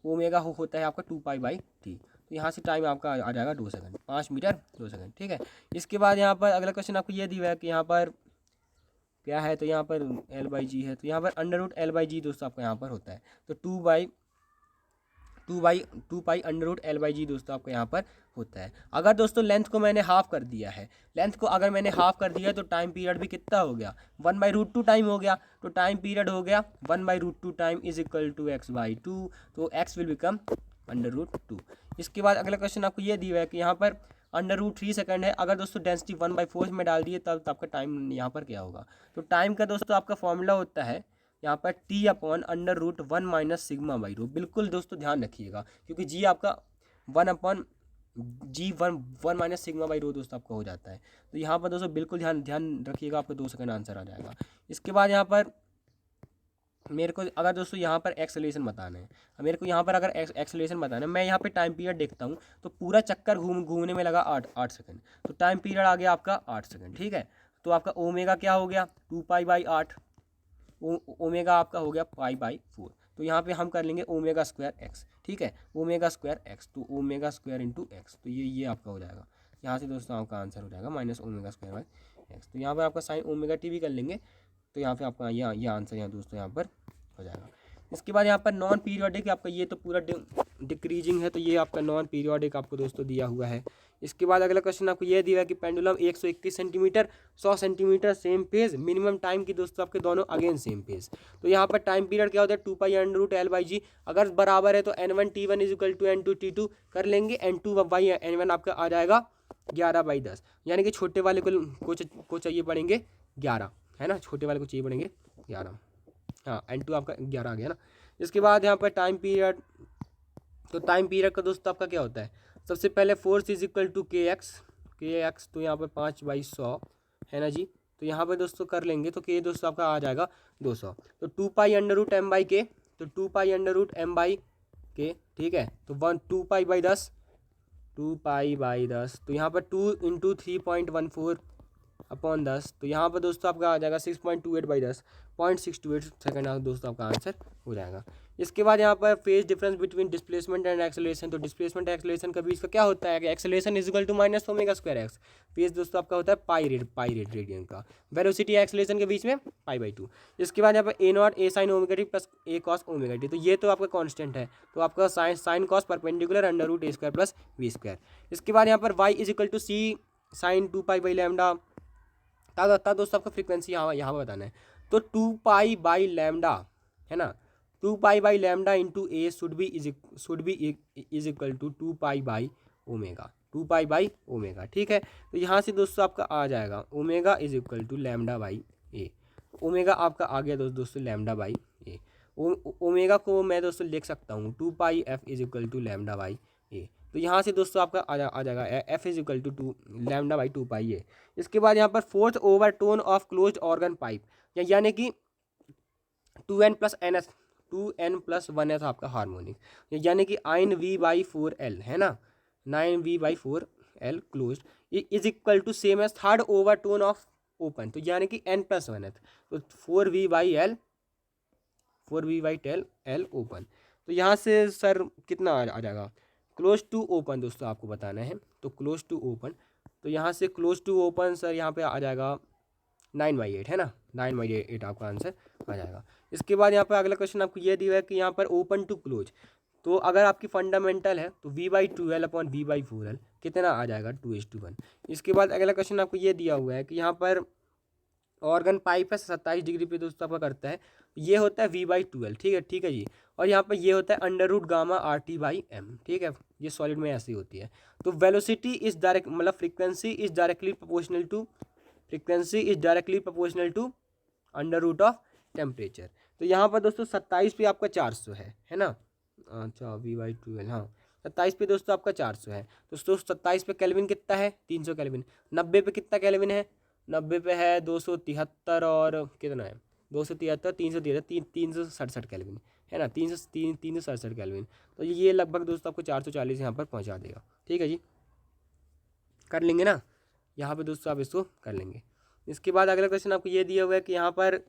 ओमेगा होता है आपका 2 पाई बाई टी। तो यहाँ से टाइम आपका आ जाएगा 2 सेकंड, 5 मीटर 2 सेकंड, ठीक है। इसके बाद यहाँ पर अगला क्वेश्चन आपको ये दिया है कि यहाँ पर क्या है। तो यहाँ पर एल बाई जी है। तो यहाँ पर under root l by g दोस्तों आपका यहाँ पर होता है। तो two pi under root l by g दोस्तों आपका यहाँ पर होता है। अगर दोस्तों लेंथ को मैंने हाफ कर दिया है, लेंथ को अगर मैंने हाफ कर दिया है तो टाइम पीरियड भी कितना हो गया 1/√2 टाइम हो गया। तो टाइम पीरियड हो गया 1/√2 time is equal to x/2। तो x विल बिकम √2। इसके बाद अगला क्वेश्चन आपको ये दिया है कि यहाँ पर √3 सेकंड है। अगर दोस्तों डेंसिटी 1/4 में डाल दिए तब आपका टाइम यहाँ पर क्या होगा। तो टाइम का दोस्तों आपका फॉर्मूला होता है यहाँ पर t/√1 minus sigma by rho. बिल्कुल दोस्तों ध्यान रखिएगा क्योंकि जी आपका 1/(g1) minus sigma by rho दोस्तों आपका हो जाता है। तो यहाँ पर दोस्तों बिल्कुल ध्यान रखिएगा, आपको 2 सेकंड आंसर आ जाएगा। इसके बाद यहाँ पर मेरे को अगर दोस्तों यहाँ पर एक्सेलरेशन बताना है, मेरे को यहाँ पर अगर एक्सेलरेशन बताना है, मैं यहाँ पे टाइम पीरियड देखता हूँ तो पूरा चक्कर घूमने में लगा 8 सेकंड। तो टाइम पीरियड आ गया आपका 8 सेकंड, ठीक है। तो आपका ओमेगा क्या हो गया 2 पाई बाई 8, ओमेगा आपका हो गया पाई/4। तो यहाँ पे हम कर लेंगे ओमेगा स्क्वायर एक्स, ठीक है, ओमेगा स्क्वायर एक्स। तो ओमेगा स्क्वायर इंटू एक्स, तो ये आपका हो जाएगा। यहाँ से दोस्तों आपका आंसर हो जाएगा minus omega square by x. तो यहाँ पर आपका साइन ओमेगा टी भी कर लेंगे। तो यहाँ पे आपका ये आंसर यहाँ दोस्तों यहाँ पर हो जाएगा। इसके बाद यहाँ पर नॉन पीरियोडिक आपका ये तो पूरा डिक्रीजिंग है। तो ये आपका नॉन पीरियोडिक आपको दोस्तों दिया हुआ है। इसके बाद अगला क्वेश्चन आपको ये दिया है कि pendulum 121 centimetre 100 centimetre same page, minimum time की दोस्तों आपके दोनों अगेन सेम पेज। तो यहाँ पर टाइम पीरियड क्या होता है 2 pi under root l by g. अगर बराबर है तो n1 t1 is equal to n2 t2 कर लेंगे। n2 बाई n1 आपका आ जाएगा 11/10, यानी कि छोटे वाले को चाहिए पड़ेंगे 11, है ना, छोटे वाले को चाहिए पड़ेंगे 11। हाँ n2 आपका 11 आ गया ना। इसके बाद यहाँ पर टाइम पीरियड, तो टाइम पीरियड का दोस्तों आपका क्या होता है, सबसे पहले फोर्स इज इक्वल टू के एक्स। तो यहाँ पर 5/100 है ना जी। तो यहाँ पर दोस्तों कर लेंगे तो के दोस्तों आपका आ जाएगा 200। तो 2 pi under root M by K, तो 2 pi under root M by K, ठीक है। तो 2 पाई बाई 10, 2 पाई बाई 10। तो यहाँ पर 2 इंटू 3.14/10। तो यहाँ पर दोस्तों आपका आ जाएगा 6.28/10, 0.628 सेकेंड दोस्तों आपका आंसर हो जाएगा। इसके बाद यहाँ पर phase difference between displacement and acceleration. तो डिस्प्लेसमेंट एक्सेलरेशन का बीच का क्या होता है कि acceleration is equal to minus omega square x. Phase दोस्तों आपका होता है पाई रेडियन का। वेलोसिटी एक्सेलरेशन के बीच में पाई/2। इसके बाद यहाँ पर a naught a sine omega t plus a cos omega t. तो ये तो आपका कॉन्स्टेंट है। तो आपका sine cos perpendicular under root ए स्क्वायर प्लस वी स्क्वायर। इसके बाद यहाँ पर Y is equal to C sine 2 pi by lambda. था दोस्तों आपका फ्रीक्वेंसी यहाँ पर बताना है। तो 2 पाई बाई लैम्डा है ना, 2 pi by lambda into A should be is equal to 2 pi by omega, 2 pi by omega, ठीक है। तो यहाँ से दोस्तों आपका आ जाएगा omega is equal to lambda by A. Omega आपका आ गया दोस्तों लैम्डा बाई ए। ओमेगा को मैं दोस्तों लिख सकता हूँ 2 pi F is equal to lambda by A. तो यहाँ से दोस्तों आपका आ जाएगा F is equal to 2 lambda by 2 pi A. इसके बाद यहाँ पर fourth overtone of closed organ pipe, यानी कि 2n + 1 आपका हार्मोनिक, यानी कि 9v/4l है ना, 9v/4l closed is equal to same as third overtone of open. तो यानी कि n + 1 तो 4v/10l ओपन। तो यहाँ से सर कितना आ जाएगा क्लोज टू ओपन दोस्तों आपको बताना है। तो क्लोज टू ओपन, तो यहाँ से क्लोज टू ओपन सर यहाँ पे आ जाएगा 9/8 है ना, 9/8 आपका आंसर आ जाएगा। इसके बाद यहाँ पर अगला क्वेश्चन आपको ये दिया है कि यहाँ पर ओपन टू क्लोज, तो अगर आपकी फंडामेंटल है तो v/12l/v/4l कितना आ जाएगा 2:1। इसके बाद अगला क्वेश्चन आपको ये दिया हुआ है कि यहाँ पर ऑर्गन पाइप है 27 डिग्री पे दोस्तों आपका करता है। ये होता है v/12, ठीक है जी। और यहाँ पर ये होता है अंडर रूट गामा RT/m, ठीक है। ये सॉलिड में ऐसी होती है। तो वेलोसिटी इज डायरेक्ट मतलब frequency is directly proportional to under root of temperature. तो यहाँ पर दोस्तों 27 पे आपका 400 है ना। अच्छा v/12, हाँ 27 पे दोस्तों आपका 400 है। तो दोस्तों 27 पे केल्विन कितना है, 300 केल्विन। 90 पे कितना केल्विन है, 90 पे है 273 और कितना है 273, 373, 367 केल्विन है ना, 367 केल्विन। तो ये लगभग दोस्तों आपको 440 यहाँ पर पहुँचा देगा, ठीक है जी। कर लेंगे ना यहाँ पे दोस्तों, आप इसको कर लेंगे। इसके बाद अगला क्वेश्चन आपको ये दिया हुआ है कि यहाँ पर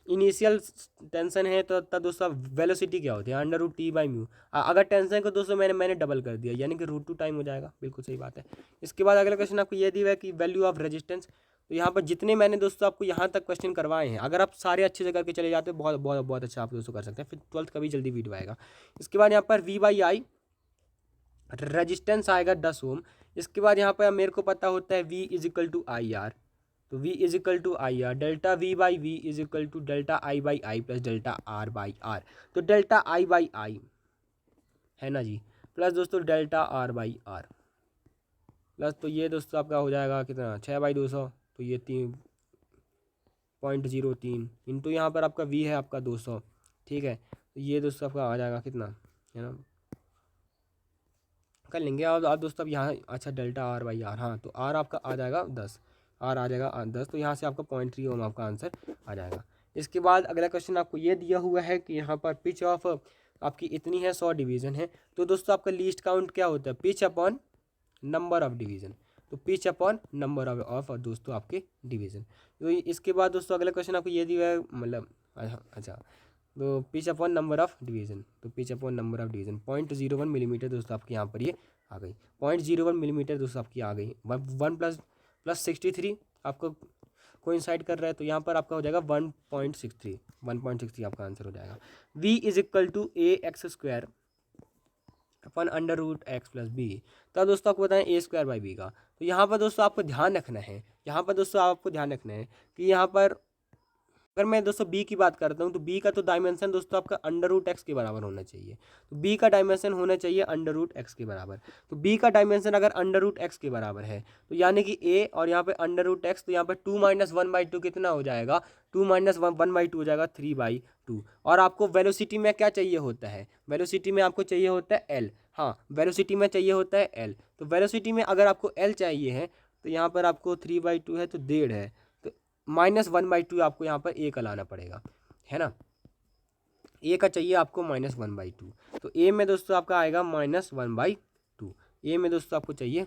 इनिशियल टेंशन है तो तब दोस्तों वेलोसिटी क्या होती है, अंडर रूट T/μ। अगर टेंशन को दोस्तों मैंने डबल कर दिया यानी कि √2 टाइम हो जाएगा, बिल्कुल सही बात है। इसके बाद अगला क्वेश्चन आपको ये दिया हुआ है कि वैल्यू ऑफ रेजिस्टेंस। तो यहाँ पर जितने मैंने दोस्तों आपको यहाँ तक क्वेश्चन करवाए हैं, अगर आप सारे अच्छे से करके चले जाते हो बहुत बहुत बहुत अच्छा आप दोस्तों कर सकते हैं, फिर 12th का भी जल्दी वीडियो आएगा। इसके बाद यहाँ पर V/I रजिस्टेंस आएगा 10 ओम। इसके बाद यहाँ पर मेरे को पता होता है V = IR। तो V = IR, delta V/V delta I/I plus delta R/R। तो डेल्टा I/I है ना जी, प्लस दोस्तों डेल्टा R/R प्लस, तो ये दोस्तों आपका हो जाएगा कितना 6/200। तो ये 3.03 इंटू यहाँ पर आपका V है आपका 200, ठीक है। तो ये दोस्तों आपका आ जाएगा कितना, है ना, कर लेंगे। और आप दोस्तों अब यहाँ अच्छा डेल्टा R/R, हाँ तो R आपका आ जाएगा 10, R आ जाएगा 10। तो यहाँ से आपका 0.3 ओम आपका आंसर आ जाएगा। इसके बाद अगला क्वेश्चन आपको ये दिया हुआ है कि यहाँ पर पिच ऑफ आपकी इतनी है 100 डिवीज़न है। तो दोस्तों आपका लीस्ट काउंट क्या होता है, pitch upon number of division. तो पिच अपॉन नंबर ऑफ दोस्तों आपके डिवीज़न। तो इसके बाद दोस्तों अगला क्वेश्चन आपको ये दिया है मतलब अच्छा, तो pitch upon number of division. तो pitch upon number of division 0.01 millimetre दोस्तों आपके यहाँ पर ये आ गई। 0.01 मिलीमीटर दोस्तों आपकी आ गई। 1 प्लस 63 आपको कोइंसाइड कर रहा है, तो यहाँ पर आपका हो जाएगा 1.63 आपका आंसर हो जाएगा। V = AX² upon under root X plus B. तो दोस्तों आपको बताएं A² का। तो यहाँ पर दोस्तों आपको ध्यान रखना है, यहाँ पर दोस्तों आपको ध्यान रखना है कि यहाँ पर अगर मैं दोस्तों बी की बात करता हूँ तो बी का तो डायमेंशन दोस्तों आपका अंडर रूट एक्स के बराबर होना चाहिए। तो बी का डायमेंशन होना चाहिए अंडर रूट एक्स के बराबर। तो बी का डायमेंशन अगर अंडर रूट एक्स के बराबर है तो यानी कि ए और यहाँ पे अंडर रूट एक्स, तो यहाँ पे 2 - 1/2 कितना हो जाएगा, 2 - 1/2 हो जाएगा 3/2। और आपको वेलोसिटी में क्या चाहिए होता है, वेलोसिटी में आपको चाहिए होता है एल। हाँ वेलोसिटी में चाहिए होता है एल। तो वेलोसिटी में अगर आपको एल चाहिए है तो यहाँ पर आपको 3/2 है तो 1.5 है, -1/2 आपको यहाँ पर ए का लाना पड़ेगा, है ना। ए का चाहिए आपको -1/2। तो ए में दोस्तों आपका आएगा -1/2। ए में दोस्तों आपको चाहिए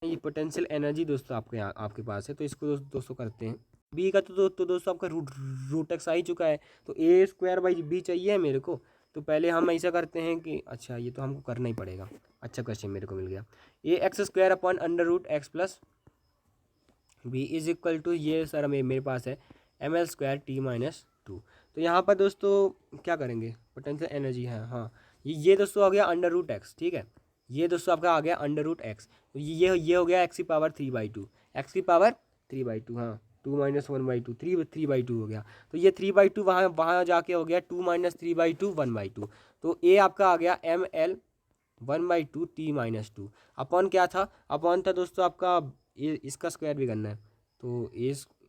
ये पोटेंशियल एनर्जी दोस्तों आपके यहाँ आपके पास है। तो इसको दोस्तों करते हैं। बी का तो दोस्तों आपका रूट एक्स आ ही चुका है। तो A²/B चाहिए मेरे को। तो पहले हम ऐसा करते हैं कि अच्छा ये तो हमको करना ही पड़ेगा। अच्छा क्वेश्चन मेरे को मिल गया। AX² upon under root X plus B = ये सर मेरे पास है ml² T-2। तो यहाँ पर दोस्तों क्या करेंगे, पोटेंशियल एनर्जी है, हाँ ये दोस्तों आ गया अंडर रूट एक्स, ठीक है। ये दोस्तों आपका आ गया अंडर रूट एक्स। तो ये हो गया x⁻3/2, x⁻3/2, हाँ 2 - 1/2 3/2 हो गया। तो ये 3/2 वहाँ जाके हो गया 2 - 3/2 1/2। तो ए आपका आ गया ml 1/2 T-2 अपॉन क्या था, अपॉन था दोस्तों आपका इसका स्क्वायर भी करना है। तो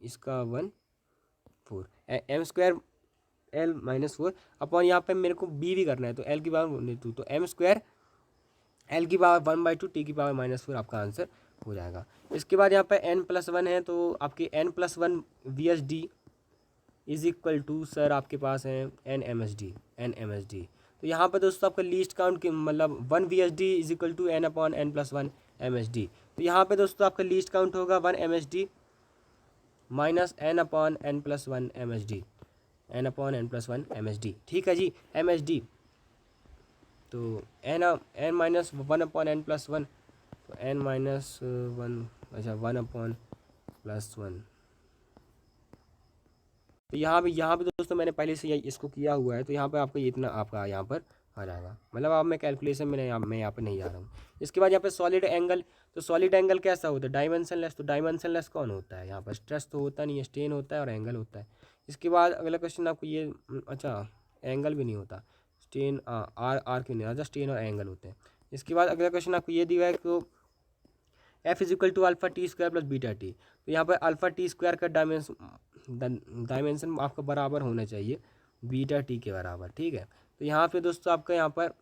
इसका 1/4 m² L-4 अपॉन यहाँ पे मेरे को बी भी करना है। तो L की पावर 2, तो m² L की पावर 1/2 T की पावर -4 आपका आंसर हो जाएगा। इसके बाद यहाँ पे n+1 है तो आपके n+1 VSD = सर आपके पास है nMSD। तो यहाँ पर दोस्तों आपका लीस्ट काउंट की मतलब 1 VSD = n/n+1 MSD। तो यहाँ पे दोस्तों आपका लीस्ट काउंट होगा 1 MSD -n/n+1 MSD, n/n+1 MSD, ठीक है जी MSD। तो n-1/n+1, तो n-1 अच्छा 1/+1। तो यहाँ पे दोस्तों मैंने पहले से इसको किया हुआ है। तो यहाँ पर आपका इतना आपका यहाँ पर आ जाएगा। मतलब अब मैं कैलकुलेशन में नहीं, मैं यहाँ पे नहीं जा रहा हूँ। इसके बाद यहाँ पे सॉलिड एंगल, तो सॉलिड एंगल कैसा होता है, डायमेंशनलेस। तो डायमेंशनलेस कौन होता है, यहाँ पर स्ट्रेस तो होता नहीं है, स्ट्रेन होता है और एंगल होता है। इसके बाद अगला क्वेश्चन आपको ये, अच्छा एंगल भी नहीं होता, स्ट्रेन आर आर क्यों नहीं आता, स्ट्रेन और एंगल होते हैं। इसके बाद अगला क्वेश्चन आपको ये दिया है कि F is equal to alpha T square plus beta T. तो यहाँ पर अल्फा टी स्क्वायर का डायमेंशन आपका बराबर होना चाहिए बीटा टी के बराबर, ठीक है। तो यहाँ पे दोस्तों आपका यहाँ पर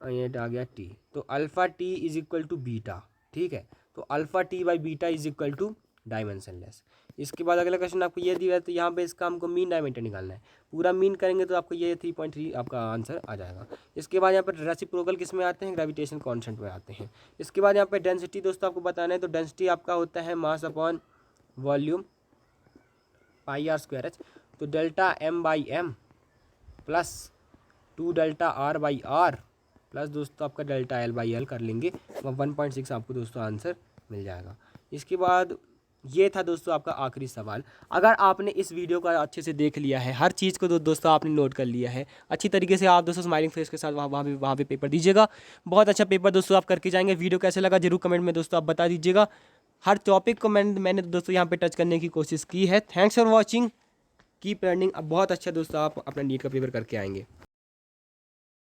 ये आ गया टी, तो alpha T is equal to beta, ठीक है। तो alpha T by beta is equal to dimensionless. इसके बाद अगला क्वेश्चन आपको ये दिया है, तो यहाँ पे इसका हमको मीन डायमीटर निकालना है। पूरा मीन करेंगे तो आपको ये 3.3 आपका आंसर आ जाएगा। इसके बाद यहाँ पर रेसिप्रोकल किस में आते हैं, ग्रेविटेशन कांस्टेंट में आते हैं। इसके बाद यहाँ पे डेंसिटी दोस्तों आपको बताना है, तो डेंसिटी आपका होता है mass upon volume pi R square H. तो delta M by M plus 2 delta R by R plus दोस्तों आपका डेल्टा एल बाई एल कर लेंगे, 1.6 आपको दोस्तों आंसर मिल जाएगा। इसके बाद ये था दोस्तों आपका आखिरी सवाल। अगर आपने इस वीडियो को अच्छे से देख लिया है, हर चीज़ को दोस्तों आपने नोट कर लिया है अच्छी तरीके से, आप दोस्तों स्माइलिंग फेस के साथ वहाँ पे पेपर दीजिएगा। बहुत अच्छा पेपर दोस्तों आप करके जाएंगे। वीडियो कैसे लगा जरूर कमेंट में दोस्तों आप बता दीजिएगा। हर टॉपिक को मैंने दोस्तों यहाँ पे टच करने की कोशिश की है। Thanks for watching, keep learning. अब बहुत अच्छा दोस्तों आप अपना नीट का पेपर करके आएंगे।